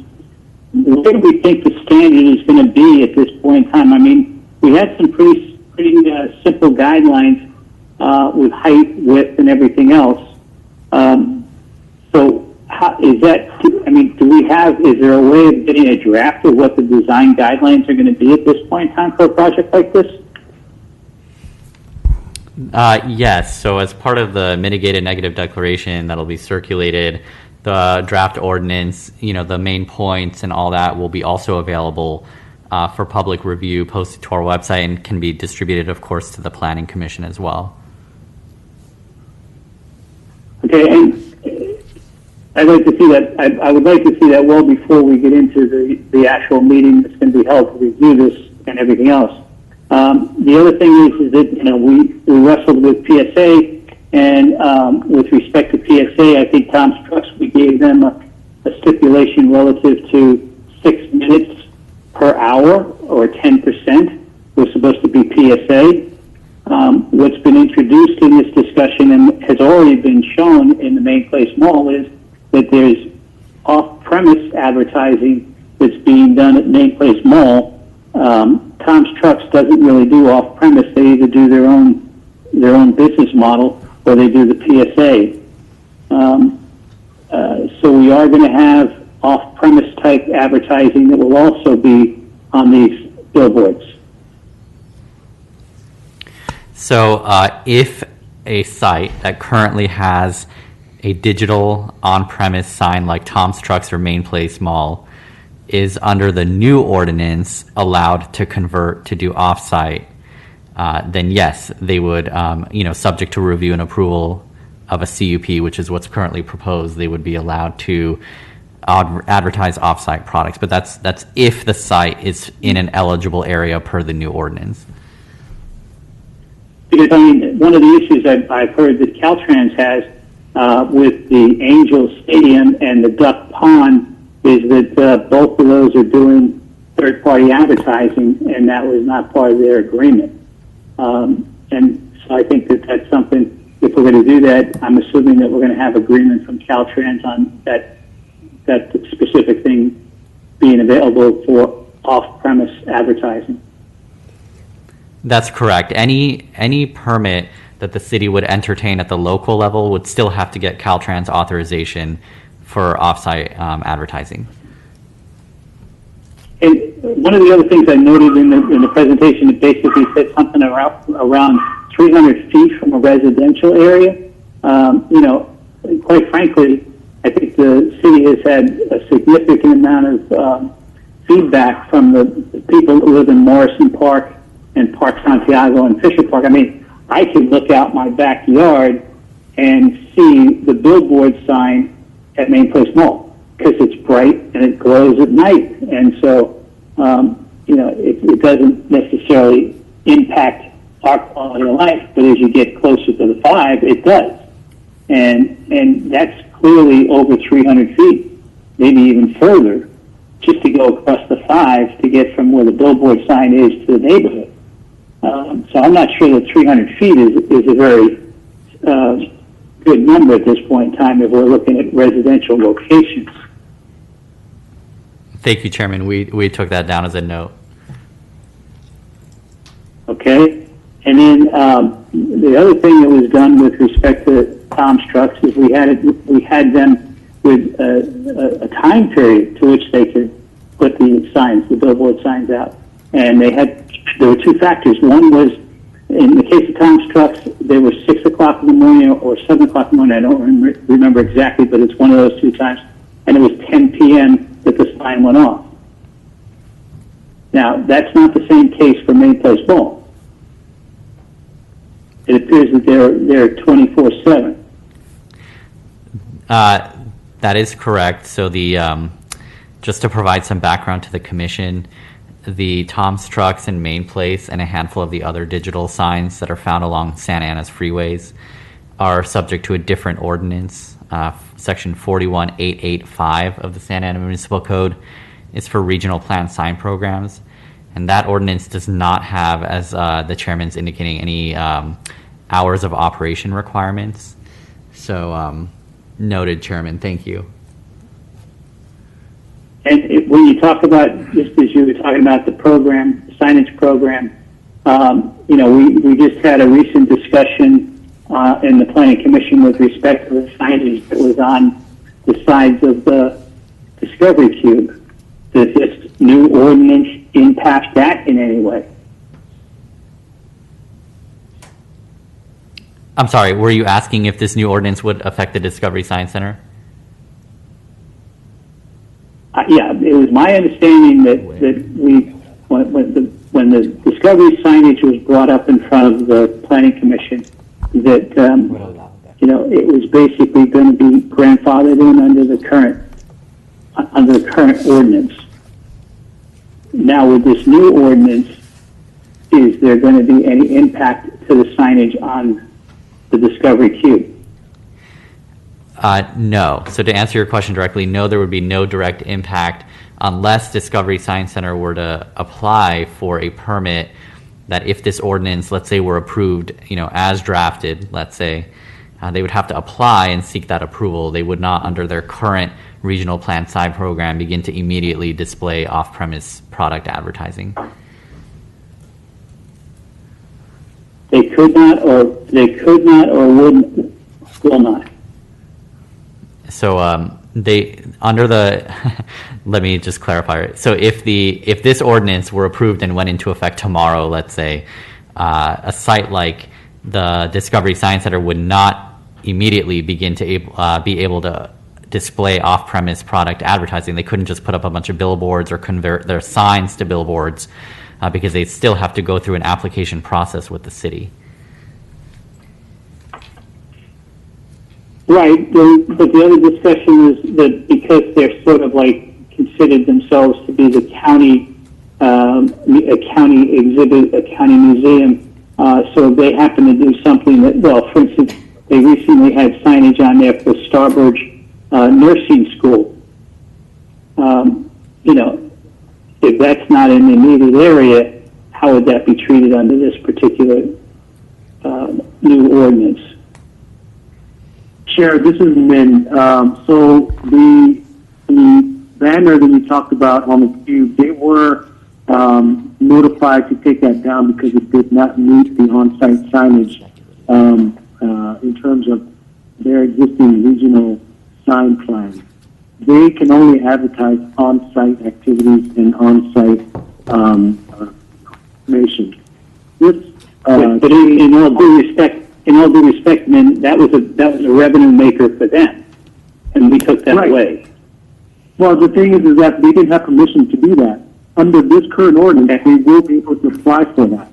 where do we think the standard is going to be at this point in time? I mean, we had some pretty simple guidelines with height, width, and everything else. So how is that? Is there a way of getting a draft of what the design guidelines are going to be at this point in time for a project like this? Yes. So as part of the mitigated negative declaration that'll be circulated, the draft ordinance, the main points and all that will be also available for public review, posted to our website, and can be distributed, of course, to the Planning Commission as well. Okay, and I'd like to see that. I would like to see that well before we get into the actual meeting that's going to be held to review this and everything else. The other thing is that we wrestled with PSA, and with respect to PSA, I think Tom's Trucks, we gave them a stipulation relative to 6 minutes per hour, or 10% was supposed to be PSA. What's been introduced in this discussion and has already been shown in the Main Place Mall is that there's off-premise advertising that's being done at Main Place Mall. Tom's Trucks doesn't really do off-premise. They either do their own business model or they do the PSA. So we are going to have off-premise type advertising that will also be on these billboards. So if a site that currently has a digital on-premise sign like Tom's Trucks or Main Place Mall is under the new ordinance allowed to convert to do off-site, then yes, they would, subject to review and approval of a CUP, which is what's currently proposed, they would be allowed to advertise off-site products. But that's if the site is in an eligible area per the new ordinance. Because, one of the issues I've heard that Caltrans has with the Angel Stadium and the Duck Pond is that both of those are doing third-party advertising, and that was not part of their agreement. And so I think that's something, if we're going to do that, I'm assuming that we're going to have agreement from Caltrans on that specific thing being available for off-premise advertising. That's correct. Any permit that the city would entertain at the local level would still have to get Caltrans authorization for offsite advertising. And one of the other things I noted in the presentation, it basically said something around 300 feet from a residential area. You know, quite frankly, I think the city has had a significant amount of feedback from the people who live in Morrison Park and Park Santiago and Fisher Park. I mean, I can look out my backyard and see the billboard sign at Main Place Mall because it's bright and it glows at night. And so, you know, it doesn't necessarily impact our quality of life, but as you get closer to the 5, it does. And that's clearly over 300 feet, maybe even further, just to go across the 5 to get from where the billboard sign is to the neighborhood. So I'm not sure that 300 feet is a very good number at this point in time if we're looking at residential locations. Thank you, Chairman. We took that down as a note. Okay. And then the other thing that was done with respect to Tom's trucks is we had them with a time period to which they could put the signs, the billboard signs out. And there were 2 factors. One was, in the case of Tom's trucks, they were 6 o'clock in the morning or 7 o'clock in the morning. I don't remember exactly, but it's one of those 2 times. And it was 10 p.m. that the sign went off. Now, that's not the same case for Main Place Mall. It appears that they're 24/7. That is correct. So the just to provide some background to the commission, the Tom's Trucks and Main Place and a handful of the other digital signs that are found along Santa Ana's freeways are subject to a different ordinance. Section 41885 of the Santa Ana Municipal Code is for regional plan sign programs. And that ordinance does not have, as the chairman's indicating, any hours of operation requirements. So noted, Chairman. Thank you. And when you talk about, just as you were talking about the program, the signage program, you know, we just had a recent discussion in the Planning Commission with respect to the signage that was on the sides of the Discovery Cube. Does this new ordinance impact that in any way? I'm sorry, were you asking if this new ordinance would affect the Discovery Science Center? Yeah, it was my understanding that when the Discovery signage was brought up in front of the Planning Commission, that you know, it was basically going to be grandfathered in under the current ordinance. Now, with this new ordinance, is there going to be any impact to the signage on the Discovery Cube? No. So to answer your question directly, no, there would be no direct impact unless Discovery Science Center were to apply for a permit that if this ordinance, let's say, were approved, you know, as drafted, let's say, they would have to apply and seek that approval. They would not, under their current regional plan sign program, begin to immediately display off-premise product advertising. They could not, or will not. So they under the let me just clarify it. So if this ordinance were approved and went into effect tomorrow, let's say, a site like the Discovery Science Center would not immediately begin to be able to display off-premise product advertising. They couldn't just put up a bunch of billboards or convert their signs to billboards because they still have to go through an application process with the city. Right, but the other discussion is that because they're sort of like considered themselves to be the county, a county exhibit, a county museum, so they happen to do something that, well, for instance, they recently had signage on there for Starbridge Nursing School. You know, if that's not in the immediate area, how would that be treated under this particular new ordinance? Chair, this is Min. So the banner that you talked about on the cube, they were notified to take that down because it did not meet the on-site signage in terms of their existing regional sign plan, they can only advertise on-site activities and on-site information. But in all due respect, man, that was a revenue maker for them, and we took that Right. away. Well, the thing is that they didn't have permission to do that. Under this current ordinance, they will be able to apply for that.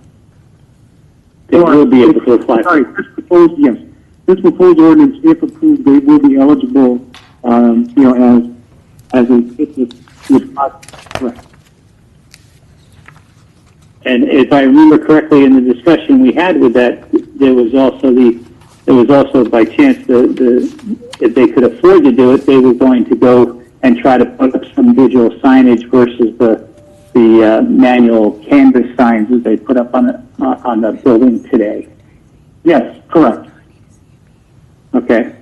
They will be able to apply. Sorry, this proposed ordinance, if approved, they will be eligible, as correct. And if I remember correctly, in the discussion we had with that, there was also by chance if they could afford to do it, they were going to go and try to put up some digital signage versus the manual canvas signs that they put up on the building today. Yes, correct. Okay.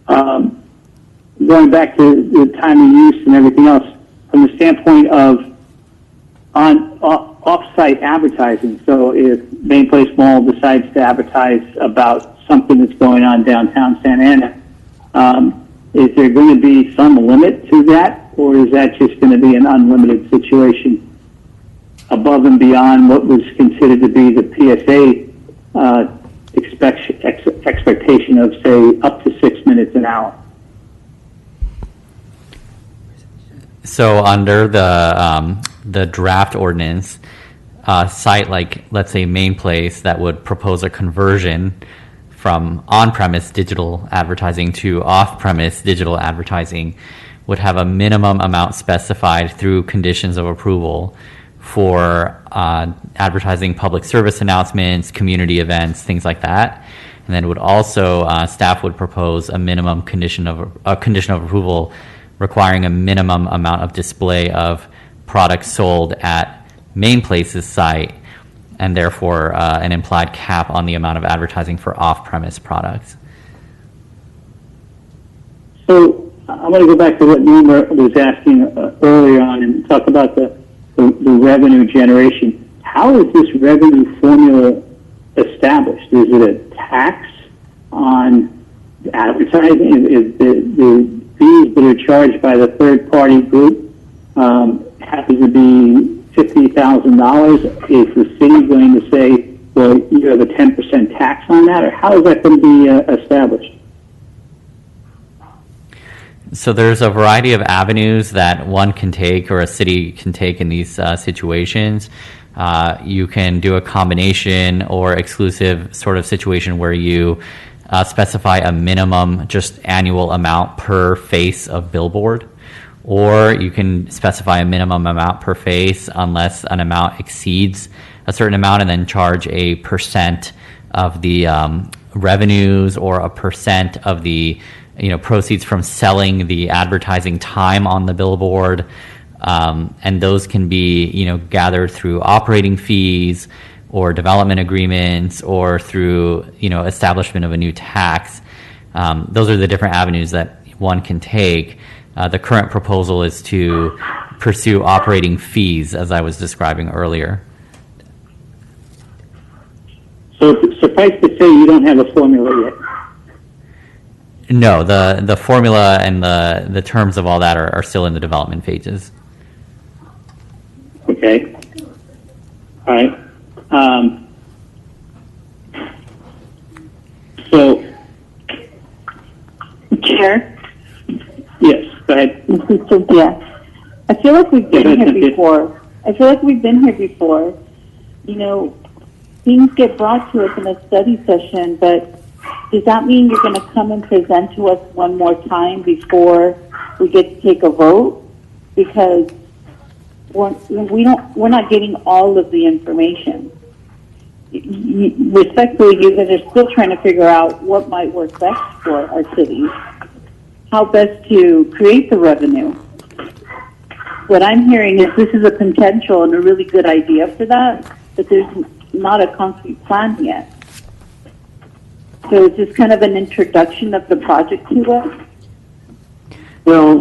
Going back to the time of use and everything else, from the standpoint of off-site advertising, so if Main Place Mall decides to advertise about something that's going on downtown Santa Ana, is there going to be some limit to that, or is that just going to be an unlimited situation above and beyond what was considered to be the PSA expectation of, say, up to 6 minutes an hour? So under the draft ordinance, site like, let's say, Main Place that would propose a conversion from on-premise digital advertising to off-premise digital advertising would have a minimum amount specified through conditions of approval for advertising public service announcements, community events, things like that. And then would also, staff would propose a minimum condition of approval requiring a minimum amount of display of products sold at Main Place's site, and therefore an implied cap on the amount of advertising for off-premise products. So I'm going to go back to what Norma was asking earlier on and talk about the revenue generation. How is this revenue formula established? Is it a tax on advertising? Is the fees that are charged by the third-party group happen to be $50,000? Is the city going to say, well, you have a 10% tax on that, or how is that going to be established? So there's a variety of avenues that one can take or a city can take in these situations. You can do a combination or exclusive sort of situation where you specify a minimum just annual amount per face of billboard, or you can specify a minimum amount per face unless an amount exceeds a certain amount, and then charge a percent of the revenues or a percent of the proceeds from selling the advertising time on the billboard, and those can be gathered through operating fees or development agreements or through establishment of a new tax. Those are the different avenues that one can take. The current proposal is to pursue operating fees, as I was describing earlier. So suffice to say, you don't have a formula yet. No, the formula and the terms of all that are still in the development phases. Okay. All right. So, Chair? yes, go ahead. This is Cynthia. I feel like we've been here before. Things get brought to us in a study session, but does that mean you're going to come and present to us one more time before we get to take a vote? Because we're not getting all of the information. Respectfully, you guys are still trying to figure out what might work best for our city, how best to create the revenue. What I'm hearing is this is a potential and a really good idea for that, but there's not a concrete plan yet. So it's just kind of an introduction of the project to us. Well,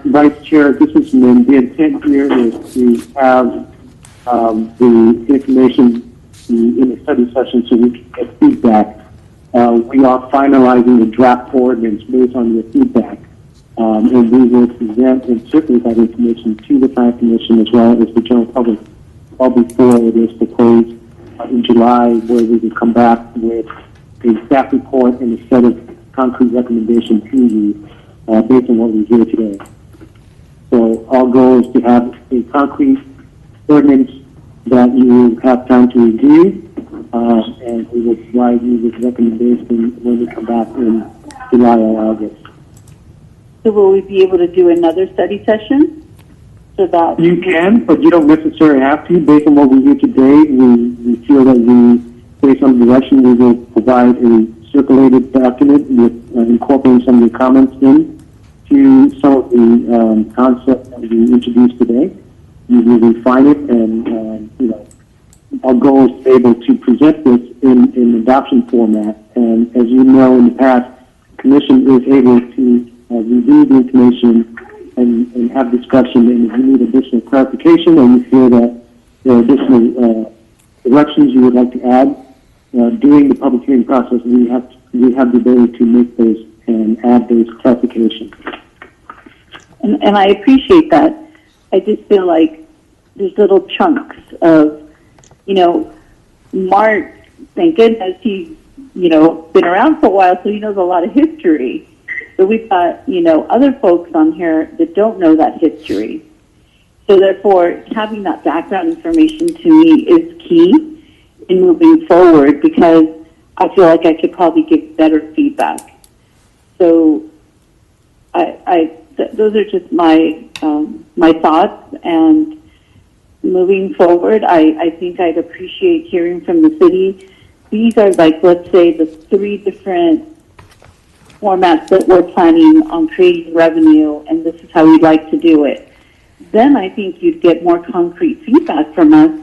Vice Chair, this is Min. The intent here is to have the information in a study session so we can get feedback. We are finalizing the draft ordinance based on your feedback. And we will present and circulate that information to the Planning Commission as well as the general public, all before it is proposed in July, where we will come back with a staff report and a set of concrete recommendations to you based on what we hear today. So our goal is to have a concrete ordinance that you will have time to review, and we will provide you with recommendations when we come back in July or August. So will we be able to do another study session? So that You can, but you don't necessarily have to. Based on what we hear today, we feel that based on the direction, we will provide a circulated document with incorporating some of the comments in to some of the concepts that we introduced today. We will refine it, and our goal is to be able to present this in adoption format. And as you know, in the past, the Commission is able to review the information and have discussion, and if you need additional clarification or you feel that there are additional directions you would like to add during the public hearing process, we have the ability to make those and add those clarifications. and I appreciate that. I just feel like there's little chunks of, Mark, thank goodness he's, been around for a while, so he knows a lot of history. But we've got, other folks on here that don't know that history. So therefore, having that background information to me is key in moving forward, because I feel like I could probably give better feedback. So those are just my my thoughts. And moving forward, I think I'd appreciate hearing from the city. These are, like, let's say, the 3 different formats that we're planning on creating revenue, and this is how we'd like to do it. Then I think you'd get more concrete feedback from us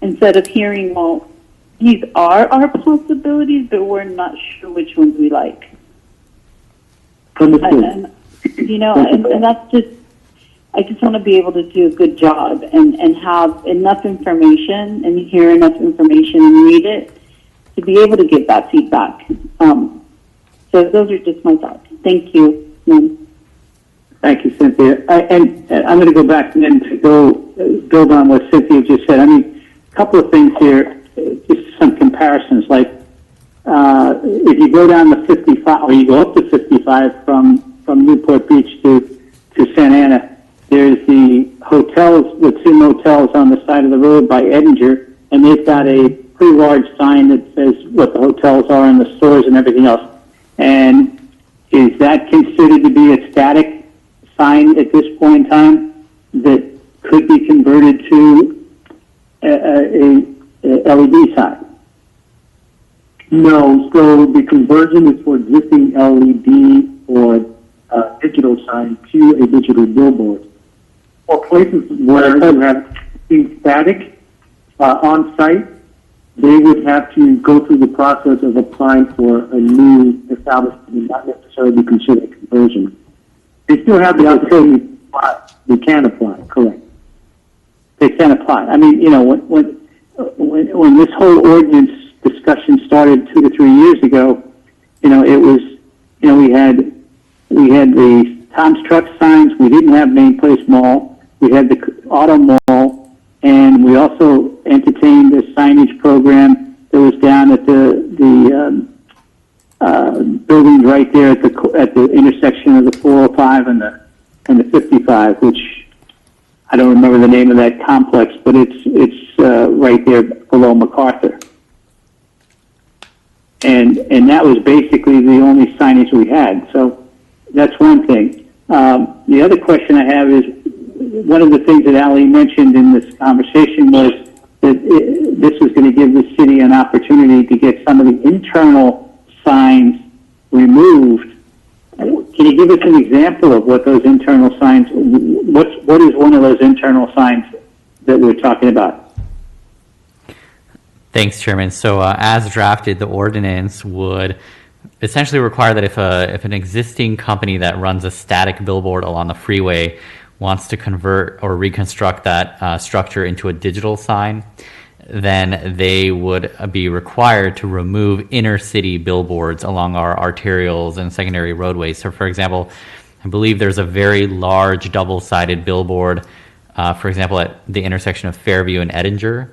instead of hearing, well, these are our possibilities, but we're not sure which ones we like. Understood. And that's just, I just want to be able to do a good job and have enough information and hear enough information and read it to be able to give that feedback. So those are just my thoughts. Thank you. Thank you, Cynthia. And I'm going to go back and then to build on what Cynthia just said. I mean, a couple of things here, just some comparisons. Like, if you go down the 55, or you go up to 55 from Newport Beach to Santa Ana, there's the hotels, the 2 motels on the side of the road by Edinger, and they've got a pretty large sign that says what the hotels are and the stores and everything else. And is that considered to be a static sign at this point in time that could be converted to a LED sign? No, so the conversion is for existing LED or digital sign to a digital billboard. For places where you have things static on site, they would have to go through the process of applying for a new establishment and not necessarily consider a conversion. They still have the opportunity to apply. They can apply, correct. They can apply. I mean, when this whole ordinance discussion started 2 to 3 years ago, it was, we had the Tom's Truck signs. We didn't have Main Place Mall. We had the Auto Mall, and we also entertained a signage program that was down at the buildings right there at the intersection of the 405 and the 55, which I don't remember the name of that complex, but it's right there below MacArthur. And that was basically the only signage we had. So that's one thing. The other question I have is, one of the things that Ali mentioned in this conversation was that this was going to give the city an opportunity to get some of the internal signs removed. Can you give us an example of what those internal signs, what is one of those internal signs that we're talking about? Thanks, Chairman. So as drafted, the ordinance would essentially require that if an existing company that runs a static billboard along the freeway wants to convert or reconstruct that structure into a digital sign, then they would be required to remove inner city billboards along our arterials and secondary roadways. So, for example, I believe there's a very large double-sided billboard, for example, at the intersection of Fairview and Edinger.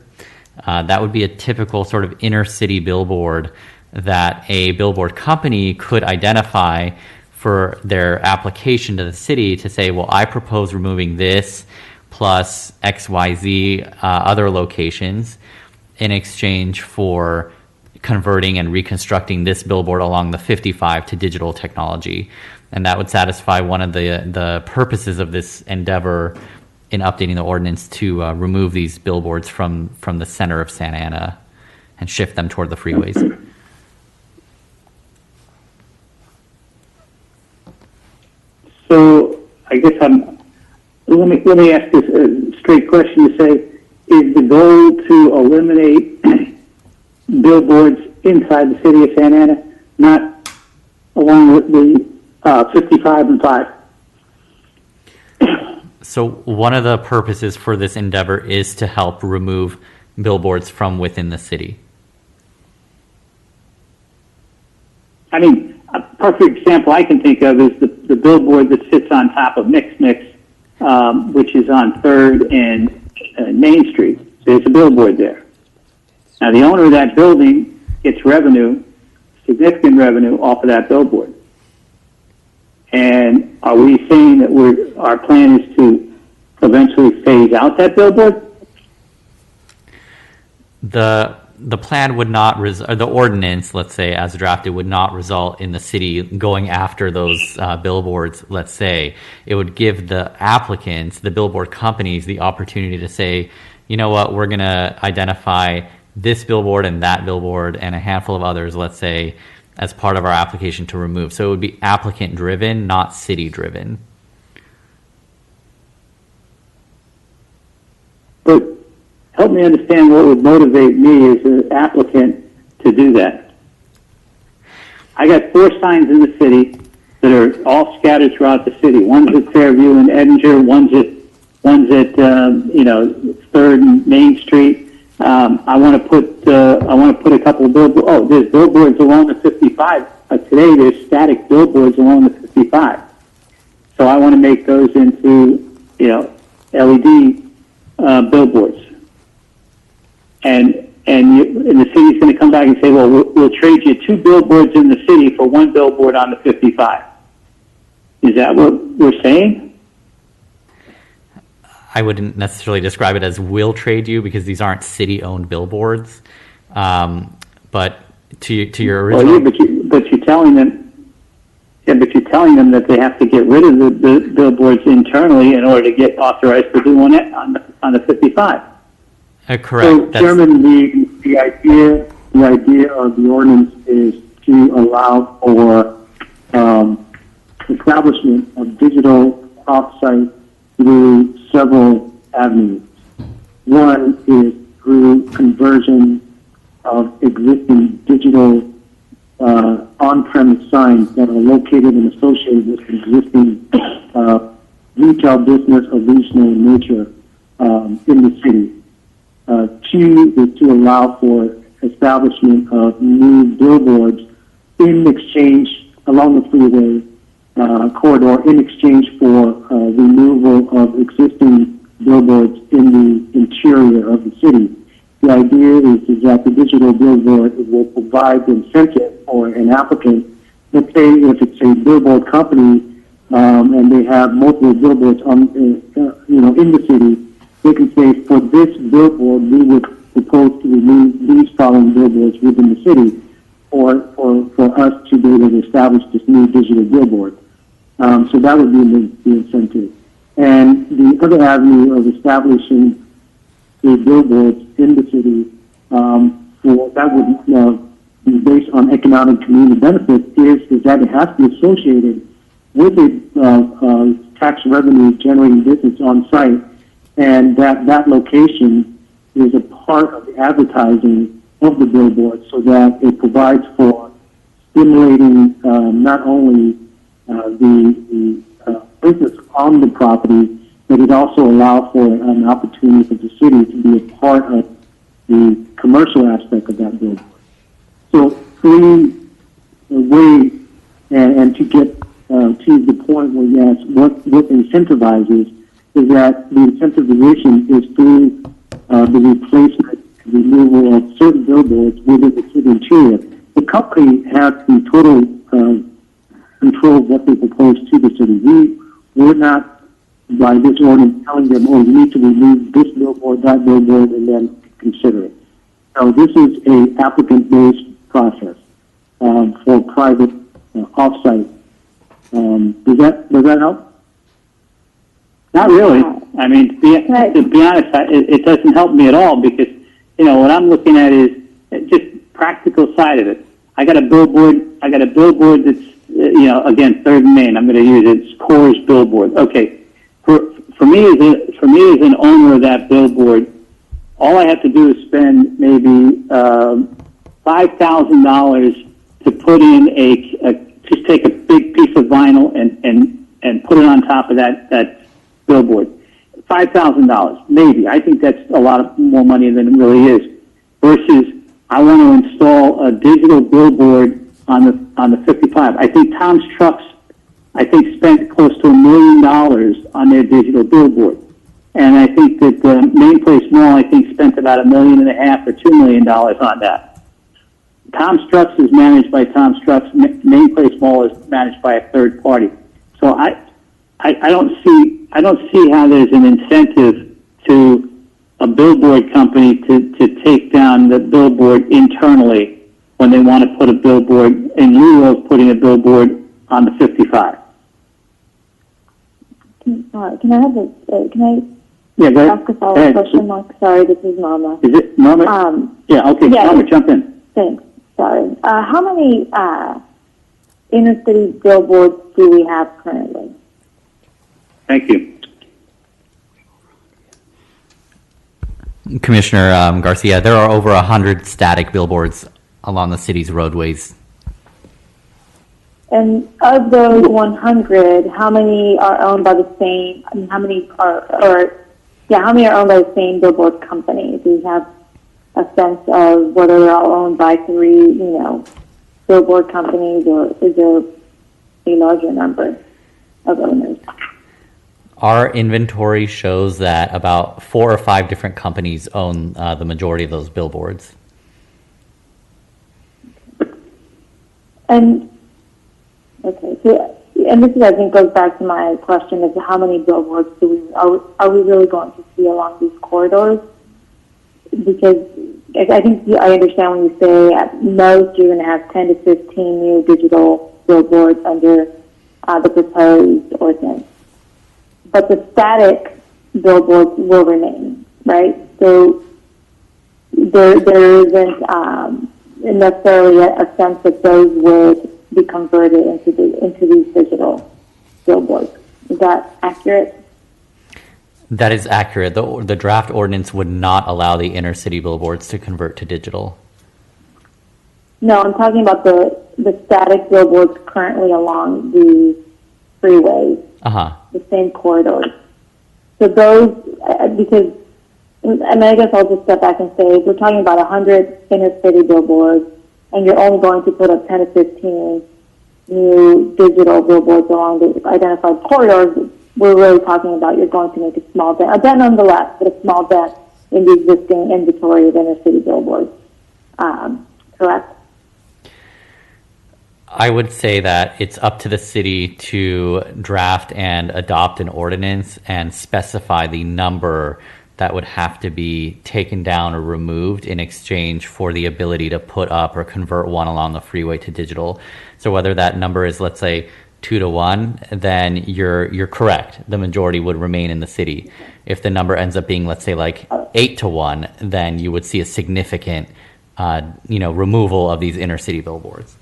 That would be a typical sort of inner city billboard that a billboard company could identify for their application to the city to say, well, I propose removing this plus XYZ other locations in exchange for converting and reconstructing this billboard along the 55 to digital technology. And that would satisfy one of the purposes of this endeavor in updating the ordinance to remove these billboards from the center of Santa Ana and shift them toward the freeways. So I guess let me ask this a straight question to say, is the goal to eliminate billboards inside the city of Santa Ana, not along with the 55 and 5? So one of the purposes for this endeavor is to help remove billboards from within the city. I mean, a perfect example I can think of is the billboard that sits on top of Mix, which is on 3rd and Main Street. There's a billboard there. Now, the owner of that building gets revenue, significant revenue, off of that billboard. And are we saying that our plan is to eventually phase out that billboard? The plan would not, or the ordinance, let's say, as drafted, would not result in the city going after those billboards, let's say. It would give the applicants, the billboard companies, the opportunity to say, you know what, we're going to identify this billboard and that billboard and a handful of others, let's say, as part of our application to remove. So it would be applicant-driven, not city-driven. But help me understand what would motivate me as an applicant to do that. I got 4 signs in the city that are all scattered throughout the city. One's at Fairview and Edinger. One's at 3rd and Main Street. I want to put a couple of billboards. Oh, there's billboards along the 55. Today there's static billboards along the 55. So I want to make those into LED billboards. And the city's going to come back and say, well, we'll trade you 2 billboards in the city for 1 billboard on the 55. Is that what we're saying? I wouldn't necessarily describe it as will trade you because these aren't city-owned billboards. But to your original... Well, but you're telling them... Yeah, but you're telling them that they have to get rid of the billboards internally in order to get authorized to do one on the 55. Correct. So, Chairman, the idea of the ordinance is to allow for establishment of digital off-site through several avenues. One is through conversion of existing digital on-premise signs that are located and associated with existing retail business of regional nature in the city. 2 is to allow for establishment of new billboards in exchange along the freeway corridor in exchange for removal of existing billboards in the interior of the city. The idea is that the digital billboard will provide the incentive for an applicant. Let's say if it's a billboard company and they have multiple billboards in the city, they can say, for this billboard, we would propose to remove these following billboards within the city, or for us to be able to establish this new digital billboard. So that would be the incentive. And the other avenue of establishing the billboards in the city, that would be based on economic community benefits, is that it has to be associated with a tax revenue generating business on site, and that location is a part of the advertising of the billboard, so that it provides for stimulating not only the business on the property, but it also allows for an opportunity for the city to be a part of the commercial aspect of that billboard. So free way and to get to the point where yes, what incentivizes is that the incentivization is through the replacement and removal of certain billboards within the city interior. The company has the total control of what they propose to the city. We're not, by this ordinance, telling them, oh, you need to remove this billboard, that billboard, and then consider it. So this is a applicant-based process for private off-site. Does that help? Not really. I mean, to be honest, it doesn't help me at all because, what I'm looking at is just practical side of it. I got a billboard that's, again, Third and Main. I'm going to use it. It's Coors billboard. Okay. For me as an owner of that billboard, all I have to do is spend maybe $5,000 to put in just take a big piece of vinyl and put it on top of that billboard. $5,000, maybe. I think that's a lot more money than it really is. Versus, I want to install a digital billboard on the 55. I think Tom's Trucks, spent close to $1 million on their digital billboard. And I think that Main Place Mall, spent about $1.5 million or $2 million on that. Tom's Trucks is managed by Tom's Trucks. Main Place Mall is managed by a third party. So I don't see how there's an incentive to a billboard company to take down the billboard internally when they want to put a billboard in lieu of putting a billboard on the 55. Can I Yeah, go ahead. ask a follow-up question, Mark? Sorry, this is Mama. Is it Norma? Yeah, okay, yeah. Norma, jump in. Thanks. Sorry. How many inner city billboards do we have currently? Thank you. Commissioner Garcia, there are over 100 static billboards along the city's roadways. And of those 100, how many are owned by the same? I mean, how many are owned by the same billboard company? Do you have a sense of whether they're all owned by three, billboard companies, or is there a larger number of owners? Our inventory shows that about 4 or 5 different companies own the majority of those billboards. And okay, so and this is, I think, goes back to my question as to how many billboards are we really going to see along these corridors? Because I think I understand when you say at most you're going to have 10 to 15 new digital billboards under the proposed ordinance. But the static billboards will remain, right? So there isn't necessarily a sense that those would be converted into these digital billboards. Is that accurate? That is accurate. The draft ordinance would not allow the inner city billboards to convert to digital. No, I'm talking about the static billboards currently along the freeways, the same corridors. So those, because, and I guess I'll just step back and say, we're talking about 100 inner city billboards, and you're only going to put up 10 to 15 new digital billboards along the identified corridors. We're really talking about you're going to make a small dent, nonetheless, but a small dent in the existing inventory of inner city billboards. Correct? I would say that it's up to the city to draft and adopt an ordinance and specify the number that would have to be taken down or removed in exchange for the ability to put up or convert one along the freeway to digital. So whether that number is, let's say, 2 to 1, then you're correct. The majority would remain in the city. If the number ends up being, let's say, like 8 to 1, then you would see a significant, removal of these inner city billboards.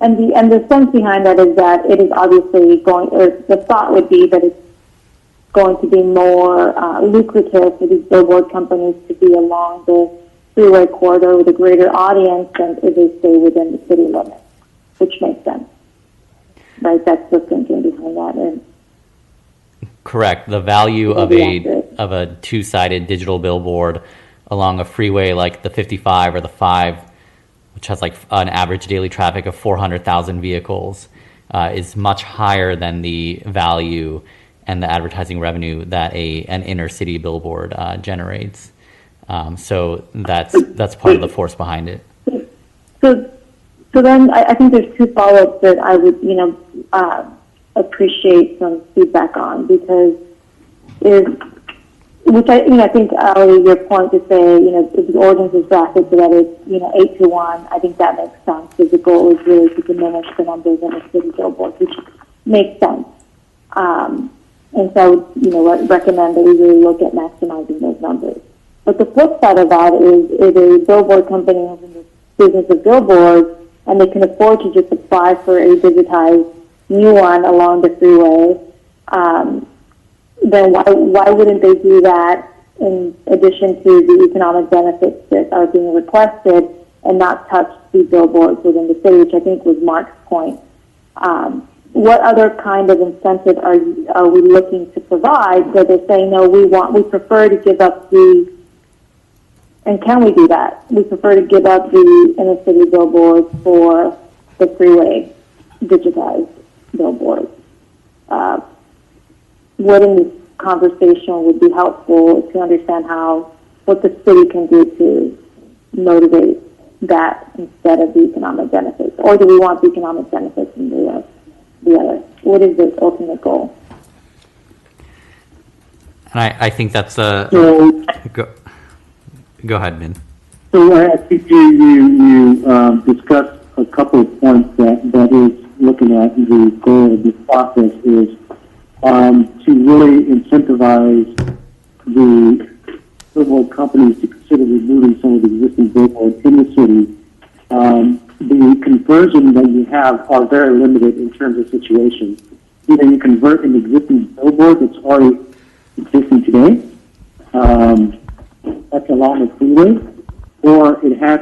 And the sense behind that is that it is obviously the thought would be that it's going to be more lucrative for these billboard companies to be along the freeway corridor with a greater audience than if they stay within the city limits, which makes sense. Right? That's the thinking behind that. And correct. The value of a two-sided digital billboard along a freeway like the 55 or the 5, which has like an average daily traffic of 400,000 vehicles, is much higher than the value and the advertising revenue that an inner city billboard generates. So that's part of the force behind it. So then I think there's two follow-ups that I would, appreciate some feedback on, because I think, Ali, your point to say, if the ordinance is drafted so that it's, 8 to 1, I think that makes sense, because the goal is really to diminish the numbers in the city billboards, which makes sense. And so I would, recommend that we really look at maximizing those numbers. But the flip side of that is if a billboard company is in the business of billboards and they can afford to just apply for a digitized new one along the freeway, then why wouldn't they do that in addition to the economic benefits that are being requested and not touch the billboards within the city, which I think was Mark's point. What other kind of incentive are we looking to provide that they're saying, no, we prefer to give up and can we do that? We prefer to give up the inner city billboards for the freeway digitized billboards. What in this conversation would be helpful to understand what the city can do to motivate that instead of the economic benefits? Or do we want the economic benefits in the other? What is the ultimate goal? And I think that's a... So, Go ahead, Min. So I think you discussed a couple of points that is looking at the goal of this process is to really incentivize the billboard companies to consider removing some of the existing billboards in the city. The conversion that you have are very limited in terms of situations. Either you convert an existing billboard that's already existing today, that's along the freeway, or it has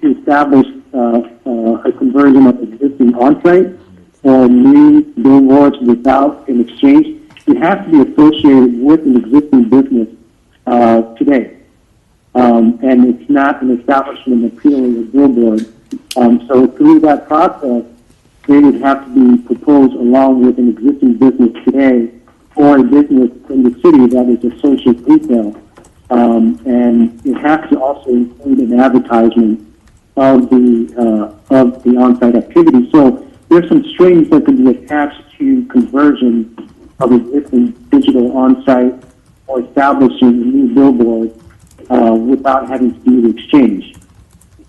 to establish a conversion of existing on-site or new billboards without an exchange. It has to be associated with an existing business today. And it's not an establishment of purely a billboard. So through that process, they would have to be proposed along with an existing business today or a business in the city that is associate retail. And it has to also include an advertisement of the on-site activity. So there's some strings that can be attached to conversion of existing digital on-site or establishing a new billboard without having to do the exchange.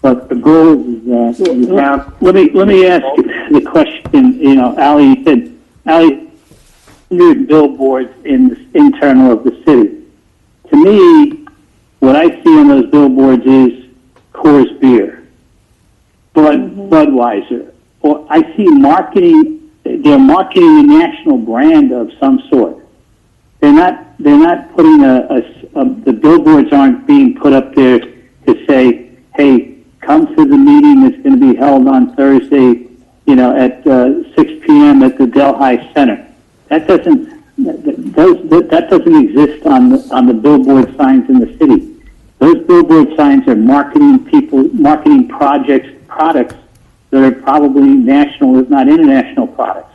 But the goal is that you have... Let me ask the question, Ali said, 100 billboards in the internal of the city. To me, what I see on those billboards is Coors Beer, Budweiser, or I see marketing. They're marketing a national brand of some sort. They're not putting the billboards aren't being put up there to say, hey, come to the meeting that's going to be held on Thursday, at 6 p.m. at the Delhi Center. That doesn't exist on the billboard signs in the city. Those billboard signs are marketing products that are probably national, if not international products.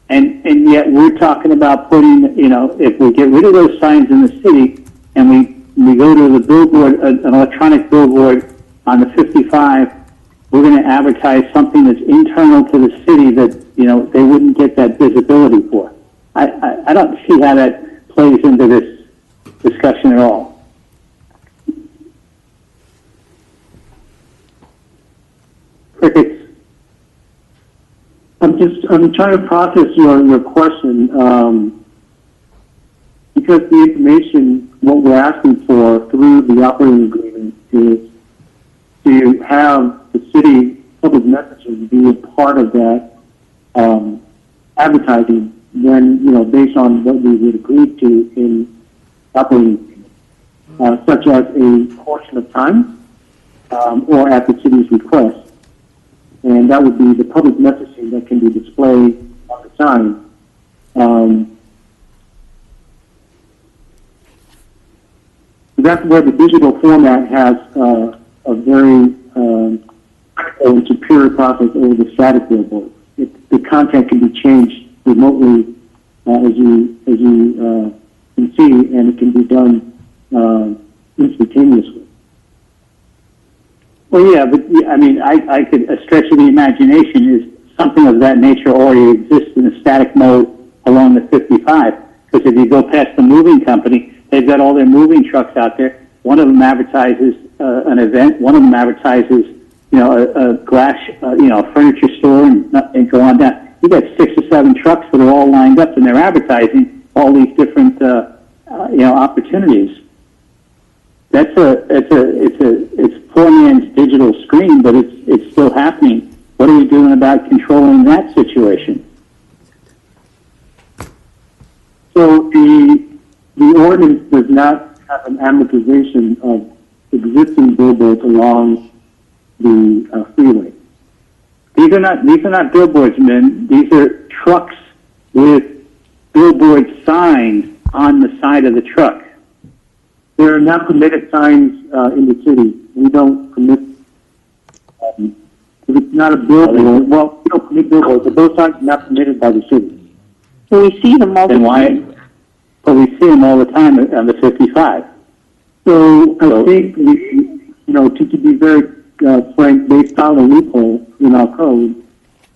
And yet we're talking about putting, if we get rid of those signs in the city and we go to the billboard, an electronic billboard on the 55, we're going to advertise something that's internal to the city that, they wouldn't get that visibility for. I don't see how that plays into this discussion at all. Crickets. I'm trying to process your question, because the information, what we're asking for through the operating agreement is to have the city public messaging be a part of that advertising when, based on what we would agree to in operating agreement, such as a portion of time or at the city's request. And that would be the public messaging that can be displayed on the sign. that's where the digital format has a very and superior process over the static billboard. The content can be changed remotely, as you can see, and it can be done instantaneously. Well, yeah, but I mean, I could, a stretch of the imagination is something of that nature already exists in a static mode along the 55. Because if you go past the moving company, they've got all their moving trucks out there. One of them advertises an event. One of them advertises, a glass, a furniture store, and go on down. You got 6 or 7 trucks that are all lined up, and they're advertising all these different, opportunities. It's poor man's digital screen, but it's still happening. What are we doing about controlling that situation? So the ordinance does not have an amortization of existing billboards along the freeway. These are not billboards, men. These are trucks with billboard signs on the side of the truck. There are not permitted signs in the city. We don't permit. If it's not a billboard, well, we don't permit billboards, but those signs are not permitted by the city. So we see them all the Then why? time. Well, we see them all the time on the 55. So I think to be very frank, they found a loophole in our code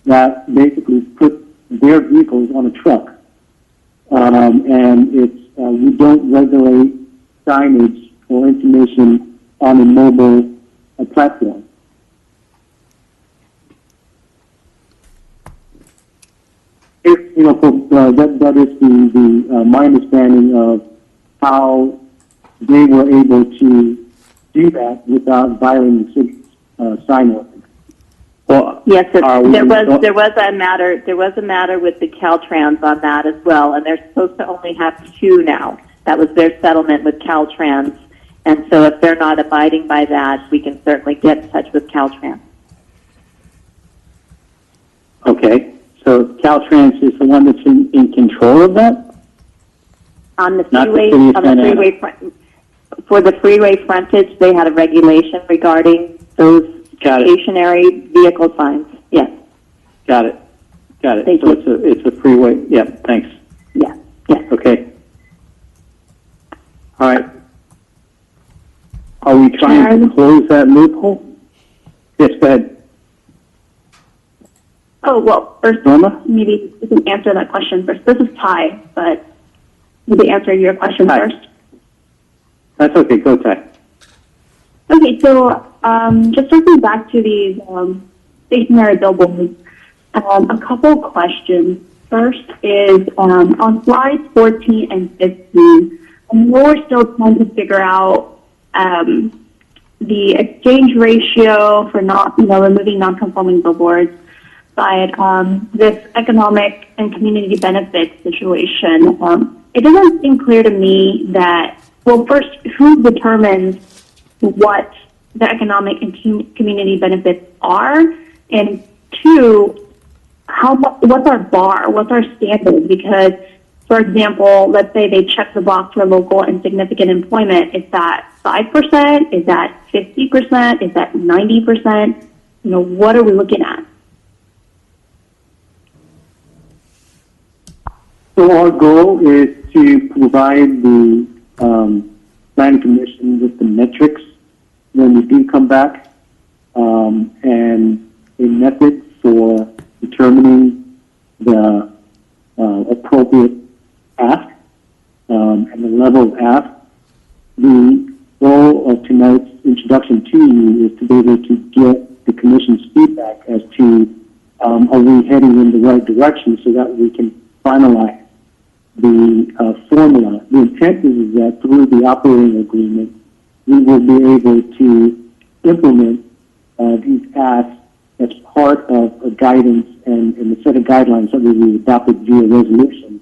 that basically put their vehicles on a truck, and it's we don't regulate signage or information on a mobile platform. If that is the my understanding of how they were able to do that without violating the city's sign ordinance. Well, Yes, there we- was a matter with the Caltrans on that as well, and they're supposed to only have 2 now. That was their settlement with Caltrans, and so if they're not abiding by that, we can certainly get in touch with Caltrans. Okay, so Caltrans is the one that's in control of that? On the Not the freeway, city of on the Santa Ana. freeway front, for the freeway frontage, they had a regulation regarding those Got it. stationary vehicle signs. Yes, Got it. Thank So you. it's a freeway. Yeah, thanks. yes, yes. Okay. All right. Are we trying to Sharon? close that loophole? Yes, go ahead. Oh, well, first, Norma? maybe you can answer that question first. This is Ty, but maybe answer your question Hi. first. That's okay. Go, Ty. Okay, so just circling back to these stationary billboards, a couple questions. First is on slides 14 and 15, we're still trying to figure out the exchange ratio for removing non-conforming billboards. But this economic and community benefits situation, it doesn't seem clear to me that, well, first, who determines what the economic and community benefits are, and 2, what's our bar, what's our standard? Because, for example, let's say they check the box for local and significant employment. Is that 5%? Is that 50%? Is that 90%? What are we looking at? So our goal is to provide the planning commission with the metrics when we do come back, and a method for determining the appropriate ask and the level of ask. The goal of tonight's introduction to you is to be able to get the commission's feedback as to are we heading in the right direction so that we can finalize the formula. The intent is that through the operating agreement, we will be able to implement these asks as part of a guidance and a set of guidelines that we will adopt via resolution,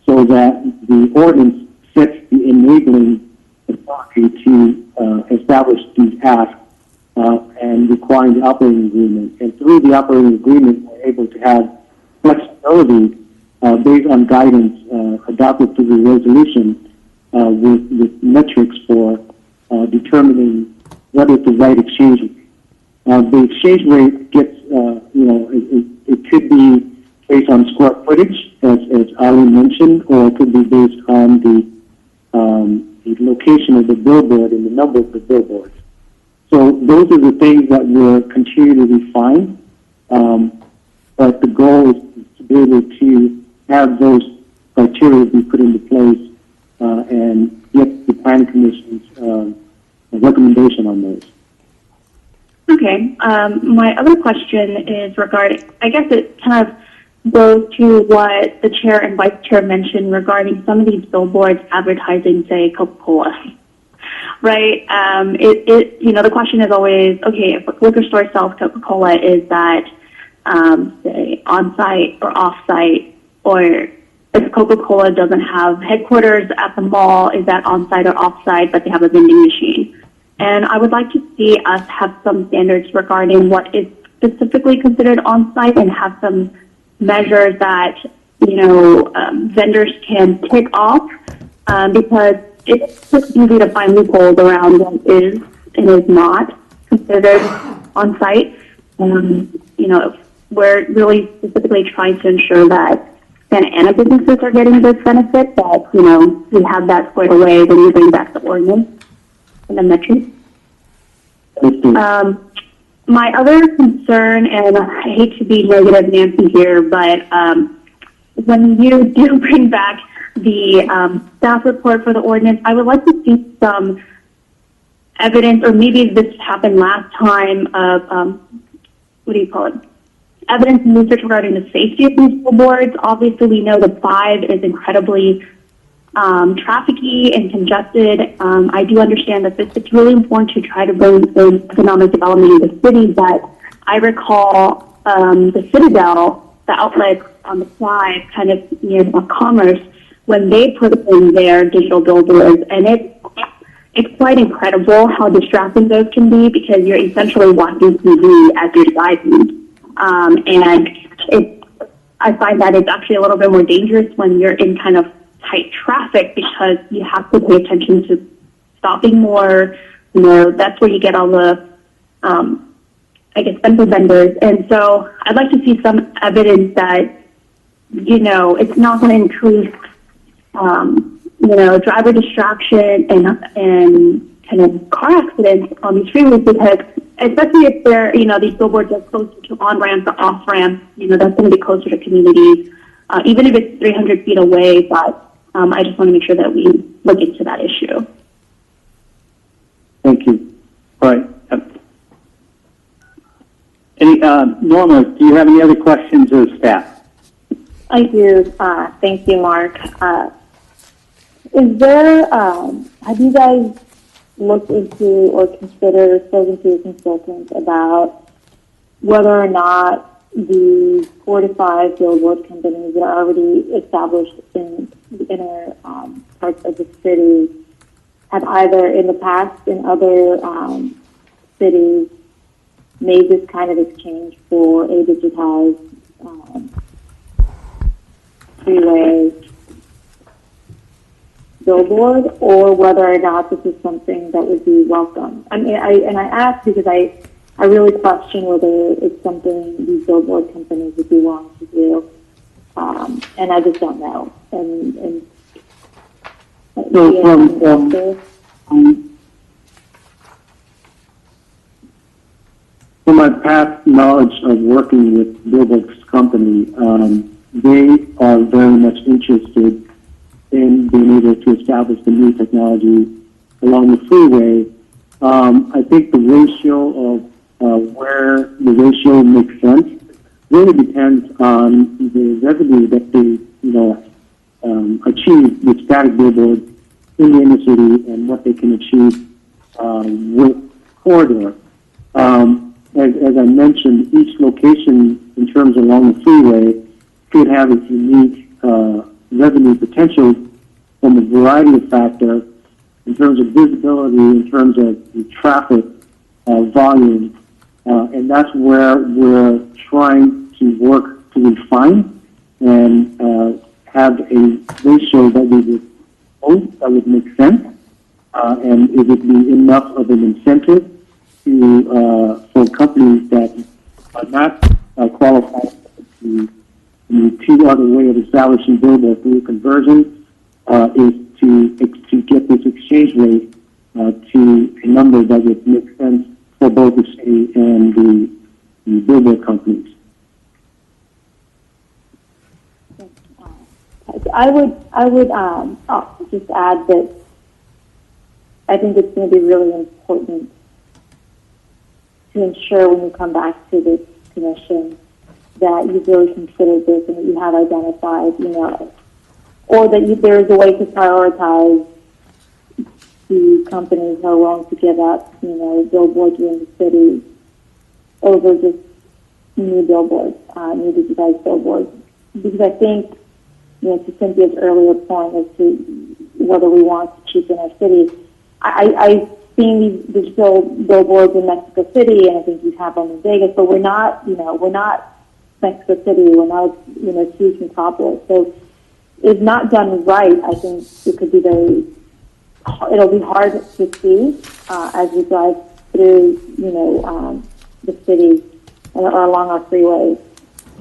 so that the ordinance sets the enabling authority to establish these asks and requiring the operating agreement. And through the operating agreement, we're able to have flexibility based on guidance adopted through the resolution with metrics for determining what is the right exchange rate. The exchange rate gets, it could be based on square footage, as Ali mentioned, or it could be based on the location of the billboard and the number of the billboards. So those are the things that we're continuing to refine. But the goal is to be able to have those criteria be put into place and get the planning commission's recommendation on those. Okay. My other question is regarding, I guess it kind of goes to what the chair and vice chair mentioned regarding some of these billboards advertising, say, Coca-Cola. Right? The question is always, okay, if a liquor store sells Coca-Cola, is that, say, on-site or off-site? Or if Coca-Cola doesn't have headquarters at the mall, is that on-site or off-site, but they have a vending machine? And I would like to see us have some standards regarding what is specifically considered on-site and have some measures that, vendors can tick off, because it's easy to find loopholes around what is and is not considered on-site. We're really specifically trying to ensure that Santa Ana businesses are getting this benefit, that, we have that squared away when we bring back the ordinance and the metrics. My other concern, and I hate to be negative Nancy here, but when you do bring back the staff report for the ordinance, I would like to see some evidence, or maybe this happened last time, of, evidence and research regarding the safety of these billboards. Obviously, we know the 5 is incredibly trafficky and congested. I do understand that it's really important to try to bring in economic development in the city, but I recall the Citadel, the outlet on the fly, kind of near Commerce, when they put in their digital billboards, and it's quite incredible how distracting those can be, because you're essentially watching TV as you're driving. And I find that it's actually a little bit more dangerous when you're in kind of tight traffic, because you have to pay attention to stopping more. That's where you get all the, fender vendors. And so I'd like to see some evidence that, it's not going to increase, driver distraction and kind of car accidents on these freeways, because especially if they're, these billboards are closer to on-ramps or off-ramps, that's going to be closer to communities, even if it's 300 feet away. But I just want to make sure that we look into that issue. Thank you. All right. Norma, do you have any other questions of staff? I do. Thank you, Mark. Is there, have you guys looked into or considered spoken to a consultant about whether or not the 4 to 5 billboard companies that are already established in the inner parts of the city have either in the past in other cities made this kind of exchange for a digitized freeway billboard, or whether or not this is something that would be welcome. I mean, I ask because I really question whether it's something these billboard companies would be willing to do, and I just don't know. And So from my past knowledge of working with Billboard's company, they are very much interested in being able to establish the new technology along the freeway. I think the ratio of where the ratio makes sense really depends on the revenue that they, achieve with static billboards in the inner city and what they can achieve with corridor. As I mentioned, each location in terms of along the freeway could have its unique revenue potential from a variety of factors in terms of visibility, in terms of the traffic volume, and that's where we're trying to work to refine and have a ratio that would make sense and it would be enough of an incentive to for companies that are not qualified to the two other way of establishing billboard through conversion is to get this exchange rate to a number that would make sense for both the city and the billboard companies. I would just add that I think it's going to be really important to ensure when you come back to this commission that you've really considered this and that you have identified, or that there is a way to prioritize the companies who are willing to give up, billboards in the city over just new billboards, new digitized billboards. Because I think, to Cynthia's earlier point as to whether we want to cheapen our cities, I've seen these digital billboards in Mexico City, and I think you have them in Vegas, but we're not Mexico City, we're not, huge metropolis. So if not done right, I think it could be it'll be hard to see as we drive through, the city or along our freeways.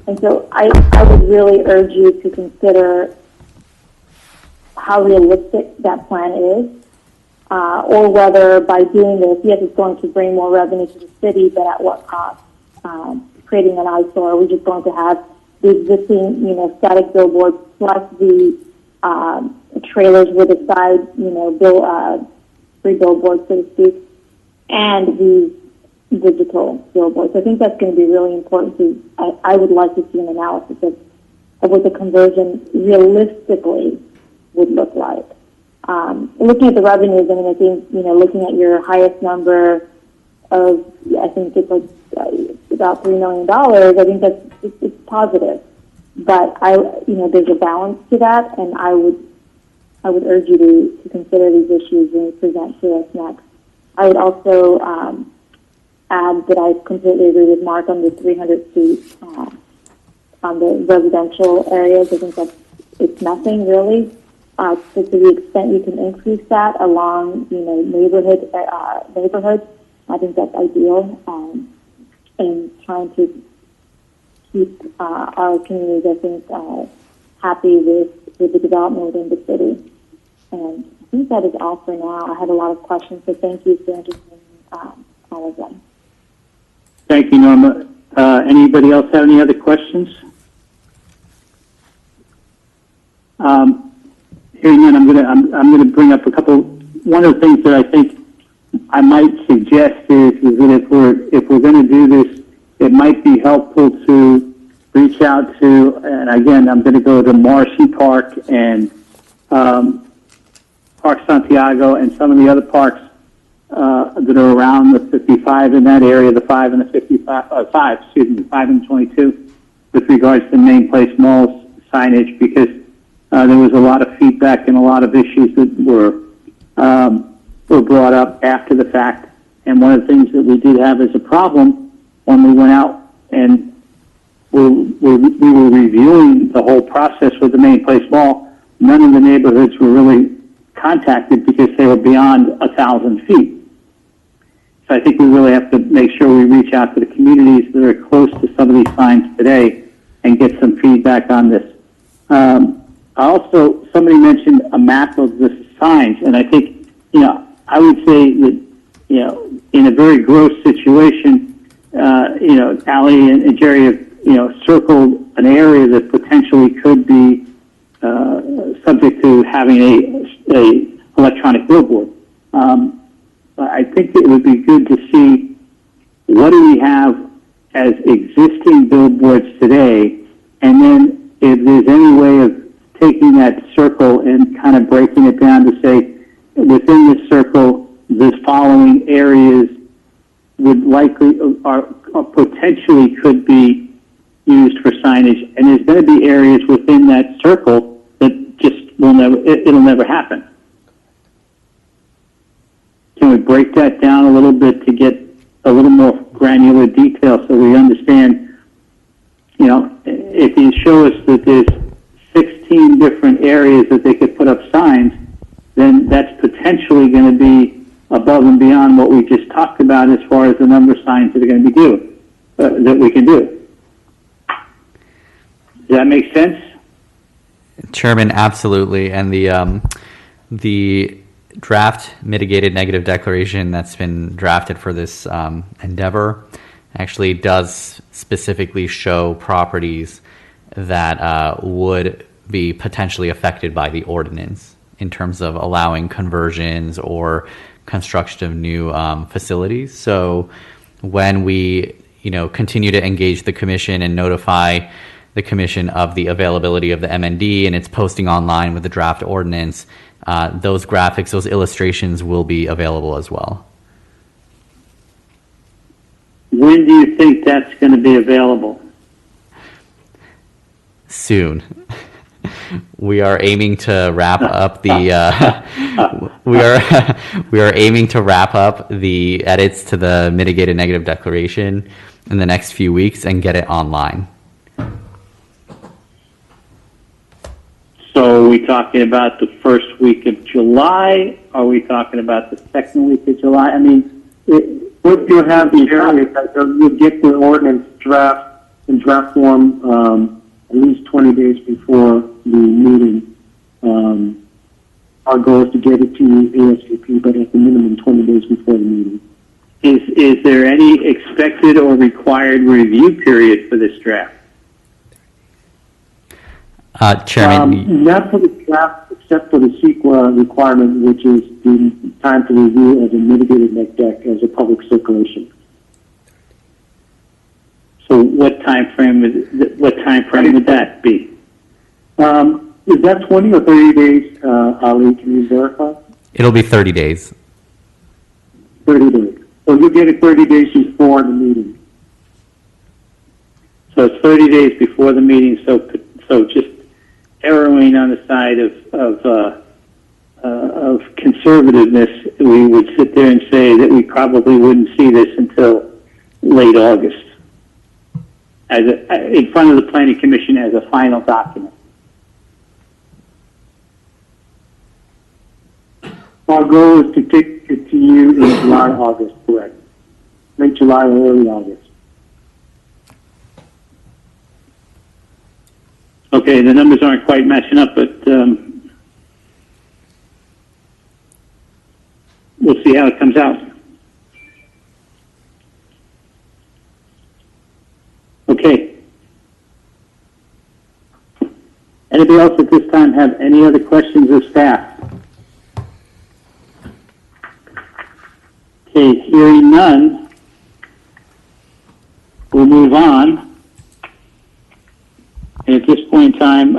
And so I would really urge you to consider how realistic that plan is, or whether by doing this, yes, it's going to bring more revenue to the city, but at what cost? Creating an eyesore. Are we just going to have the existing, static billboards plus the trailers with the side, free billboards, so to speak, and these digital billboards? I think that's going to be really important. I would like to see an analysis of what the conversion realistically would look like. Looking at the revenues, I think, looking at your highest number of, I think it's like about $3 million, I think it's positive. But there's a balance to that, and I would urge you to consider these issues when you present to us next. I would also add that I completely agree with Mark on the 300 feet on the residential areas. I think it's nothing really. To the extent you can increase that along, neighborhoods, I think that's ideal. And trying to keep our communities, I think, happy with the development within the city. And I think that is all for now. I had a lot of questions, so thank you for entertaining all of them. Thank you, Norma. Anybody else have any other questions? Hearing none, I'm gonna bring up a couple. One of the things that I think I might suggest is that if we're going to do this, it might be helpful to reach out to, and again, I'm going to go to Marcy Park and Park Santiago and some of the other parks that are around the 55 in that area, the 5 and the 5 and 22, with regards to main place malls signage, because there was a lot of feedback and a lot of issues that were brought up after the fact. And one of the things that we did have as a problem when we went out and we were reviewing the whole process with the main place mall, none of the neighborhoods were really contacted because they were beyond 1,000 feet. So I think we really have to make sure we reach out to the communities that are close to some of these signs today and get some feedback on this. Also, somebody mentioned a map of the signs, and I think, I would say that, in a very gross situation, Allie and Jerry have, circled an area that potentially could be subject to having a electronic billboard. I think it would be good to see what do we have as existing billboards today, and then if there's any way of taking that circle and kind of breaking it down to say, within this circle, the following areas would likely or potentially could be used for signage, and there's going to be areas within that circle that just it'll never happen. Can we break that down a little bit to get a little more granular detail so we understand, if you show us that there's 16 different areas that they could put up signs, then that's potentially potentially going to be above and beyond what we just talked about as far as the number of signs that are going to be that we can do. Does that make sense? Chairman, absolutely. And the draft mitigated negative declaration that's been drafted for this endeavor actually does specifically show properties that would be potentially affected by the ordinance in terms of allowing conversions or construction of new facilities. So when we continue to engage the commission and notify the commission of the availability of the MND and its posting online with the draft ordinance, those graphics, those illustrations will be available as well. When do you think that's going to be available? Soon. We are aiming to wrap up the we are aiming to wrap up the edits to the mitigated negative declaration in the next few weeks and get it online. So are we talking about the first week of July? Are we talking about the second week of July? I mean, What you have here is that you'll get the ordinance draft in draft form at least 20 days before the meeting. Our goal is to get it to you ASAP, but at the minimum 20 days before the meeting. is there any expected or required review period for this draft? Chairman, Not for the draft, except for the CEQA requirement, which is the time to review as a mitigated net deck as a public circulation. So what time frame would that be? Is that 20 or 30 days, Ali? Can you verify? it'll be 30 days. 30 days. So you'll get it 30 days before the meeting. So it's 30 days before the meeting. So just erring on the side of conservativeness, we would sit there and say that we probably wouldn't see this until late August, in front of the Planning Commission as a final document. Our goal is to take it to you in July, August, correct? Late July or early August. Okay, the numbers aren't quite matching up, but we'll see how it comes out. Okay. Anybody else at this time have any other questions of staff? Okay, hearing none, we'll move on. And at this point in time,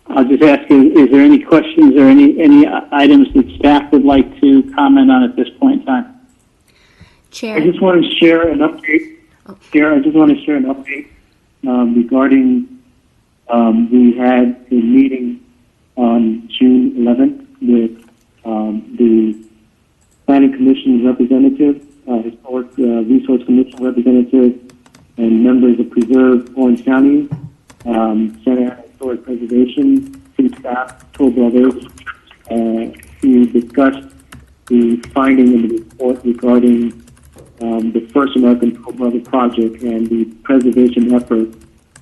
I'll just ask you, is there any questions or any items that staff would like to comment on at this point in time? Chair. I just want to share an update. Chair, I just want to share an update regarding we had a meeting on June 11th with the Planning Commission representative, Historic Resource Commission representative, and members of Preserve Orange County, Center for Historic Preservation, city staff, Toll Brothers, to discuss the finding in the report regarding the First American Toll Brother project and the preservation effort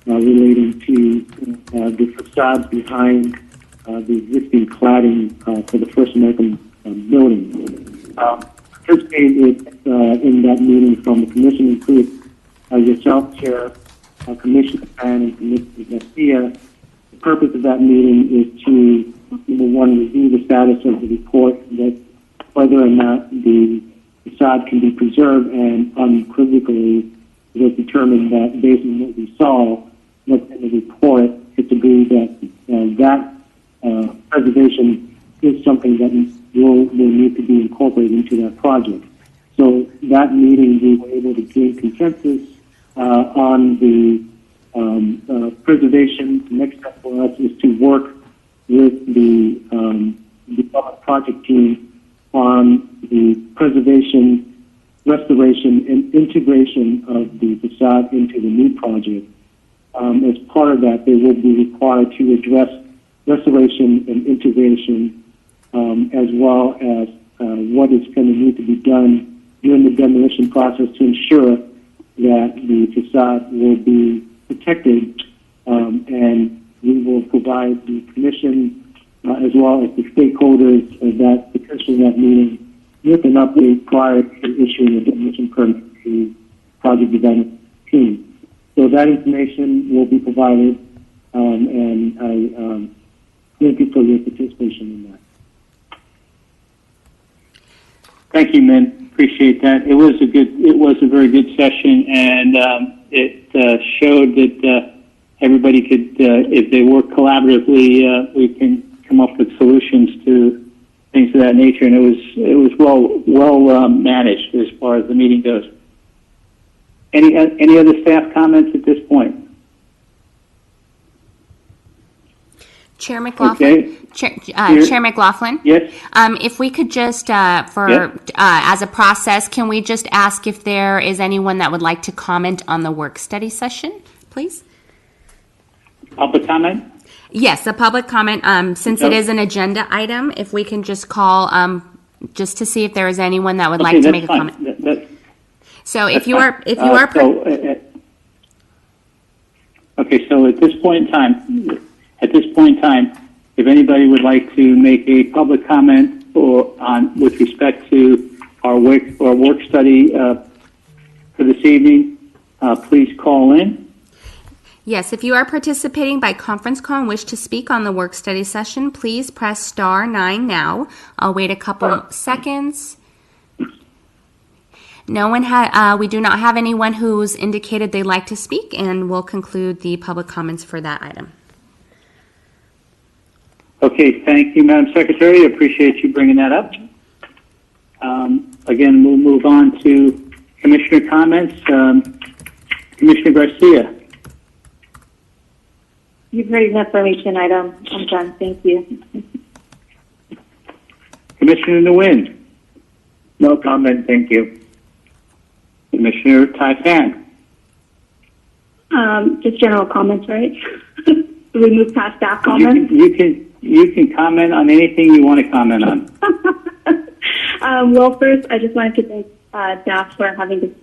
relating to the facades behind the existing cladding for the First American building. Participated in that meeting from the commission include yourself, Chair, Commissioner Pan, and Commissioner Garcia. The purpose of that meeting is to, number one, review the status of the report, that whether or not the facade can be preserved, and unequivocally it was determined that based on what we saw, what's in the report, it's agreed that preservation is something that will need to be incorporated into that project. So that meeting, we were able to gain consensus on the preservation. The next step for us is to work with the development project team on the preservation, restoration, and integration of the facade into the new project. As part of that, they will be required to address restoration and integration, as well as what is going to need to be done during the demolition process to ensure that the facade will be protected, and we will provide the commission as well as the stakeholders that potentially have meeting with an update prior to issuing a demolition permit to project development team. So that information will be provided, and I thank you for your participation in that. Thank you, Min. Appreciate that. It was a very good session, and it showed that everybody could, if they work collaboratively, we can come up with solutions to things of that nature. And it was well managed as far as the meeting goes. Any other staff comments at this point? Chair McLaughlin. Okay. Chair McLaughlin. Yes. If we could just, as a process, can we just ask if there is anyone that would like to comment on the work study session, please? Public comment? Yes, a public comment. Since it is an agenda item, if we can just call, just to see if there is anyone that would like to make a comment. So if you are, okay, so at this point in time, if anybody would like to make a public comment with respect to our work study for this evening, please call in. Yes, if you are participating by conference call and wish to speak on the work study session, please press *9 now. I'll wait a couple seconds. We do not have anyone who's indicated they'd like to speak, and we'll conclude the public comments for that item. Okay, thank you, Madam Secretary. I appreciate you bringing that up. Again, we'll move on to Commissioner comments. Commissioner Garcia. You've heard enough for me tonight. I'm done. Thank you. Commissioner Nguyen. No comment, thank you. Commissioner Tai-Fan. Just general comments, right? Do we move past staff comments? You can comment on anything you want to comment on. Well, first, I just wanted to thank staff for having this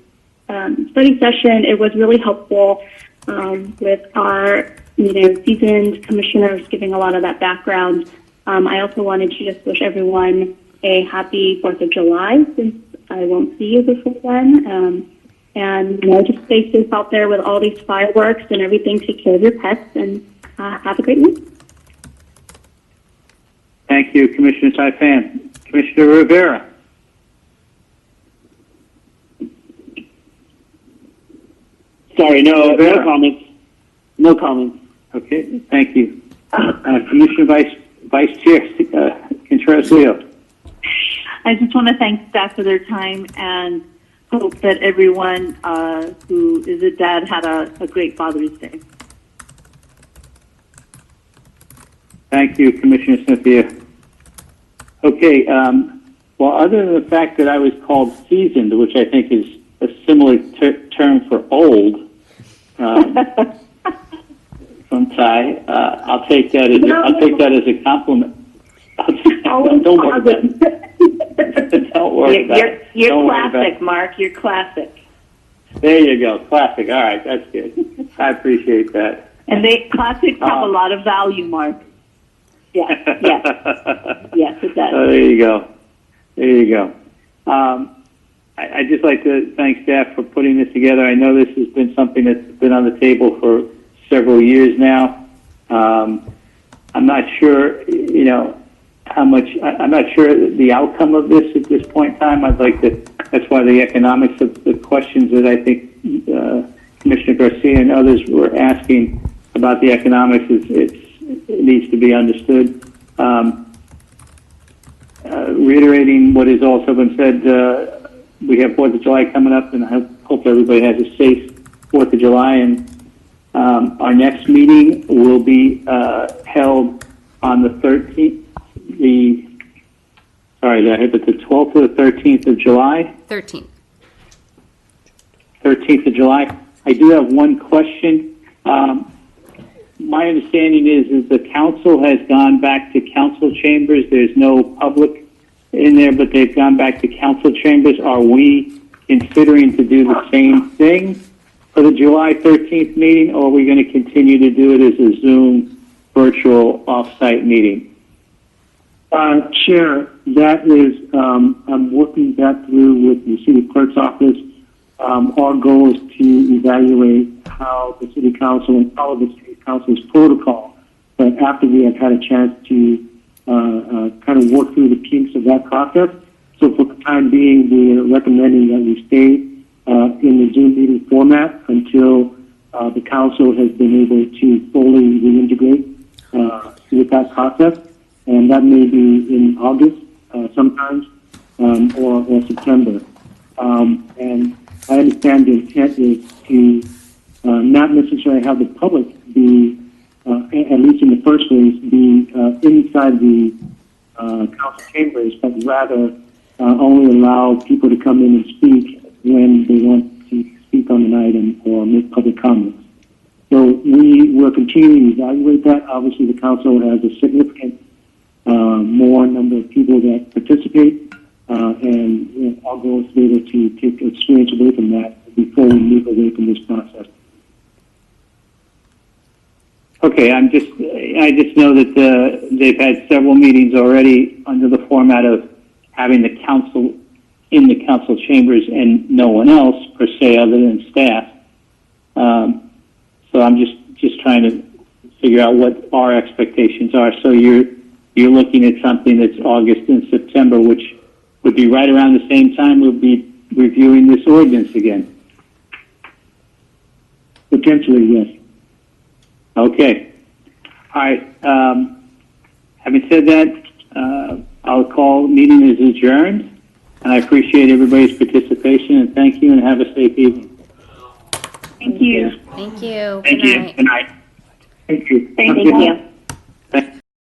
study session. It was really helpful with our seasoned commissioners giving a lot of that background. I also wanted to just wish everyone a happy 4th of July, since I won't see you before then. And just stay safe out there with all these fireworks and everything. Take care of your pets, and have a great week. Thank you, Commissioner Tai-Fan. Commissioner Rivera. Sorry, no comments. No comments. Okay, thank you. Commissioner Vice Chair Contreras-Leo. I just want to thank staff for their time and hope that everyone who is a dad had a great Father's Day. Thank you, Commissioner Cynthia. Okay, well, other than the fact that I was called seasoned, which I think is a similar term for old, from Ty, I'll take that as a compliment. Don't worry about it. Don't worry about it. You're classic, Mark. You're classic. There you go, classic. All right, that's good. I appreciate that. And classics have a lot of value, Mark. Yes, it does. There you go. There you go. I'd just like to thank staff for putting this together. I know this has been something that's been on the table for several years now. I'm not sure, how much. I'm not sure the outcome of this at this point in time. I'd like to. That's why the economics of the questions that I think Commissioner Garcia and others were asking about the economics it needs to be understood. Reiterating what has also been said, we have 4th of July coming up, and I hope everybody has a safe 4th of July. And our next meeting will be held on the 13th. The 12th or the 13th of July? 13th. 13th of July. I do have one question. my understanding is the council has gone back to council chambers. There's no public in there, but they've gone back to council chambers. Are we considering to do the same thing for the July 13th meeting, or are we going to continue to do it as a Zoom virtual off-site meeting? Chair, that is, I'm working that through with the city clerk's office. Our goal is to evaluate how the city council and follow the city council's protocol. But after we have had a chance to kind of work through the kinks of that process, so for the time being, we're recommending that we stay in the Zoom meeting format until the council has been able to fully reintegrate with that process. And that may be in August sometimes or September. And I understand the intent is to not necessarily have the public be, at least in the first place, be inside the council chambers, but rather only allow people to come in and speak when they want to speak on an item or make public comments. So we will continue to evaluate that. Obviously, the council has a significant more number of people that participate, and our goal is to be able to take experience away from that before we move away from this process. Okay, I just know that they've had several meetings already under the format of having the council in the council chambers and no one else per se other than staff. So I'm just trying to figure out what our expectations are. So you're looking at something that's August and September, which would be right around the same time we'll be reviewing this ordinance again. Potentially, yes. Okay. All right. Having said that, I'll call meeting is adjourned, and I appreciate everybody's participation, and thank you, and have a safe evening. Thank you. Thank you. Thank Good you. night. Good night. Thank you. Thank you. Thank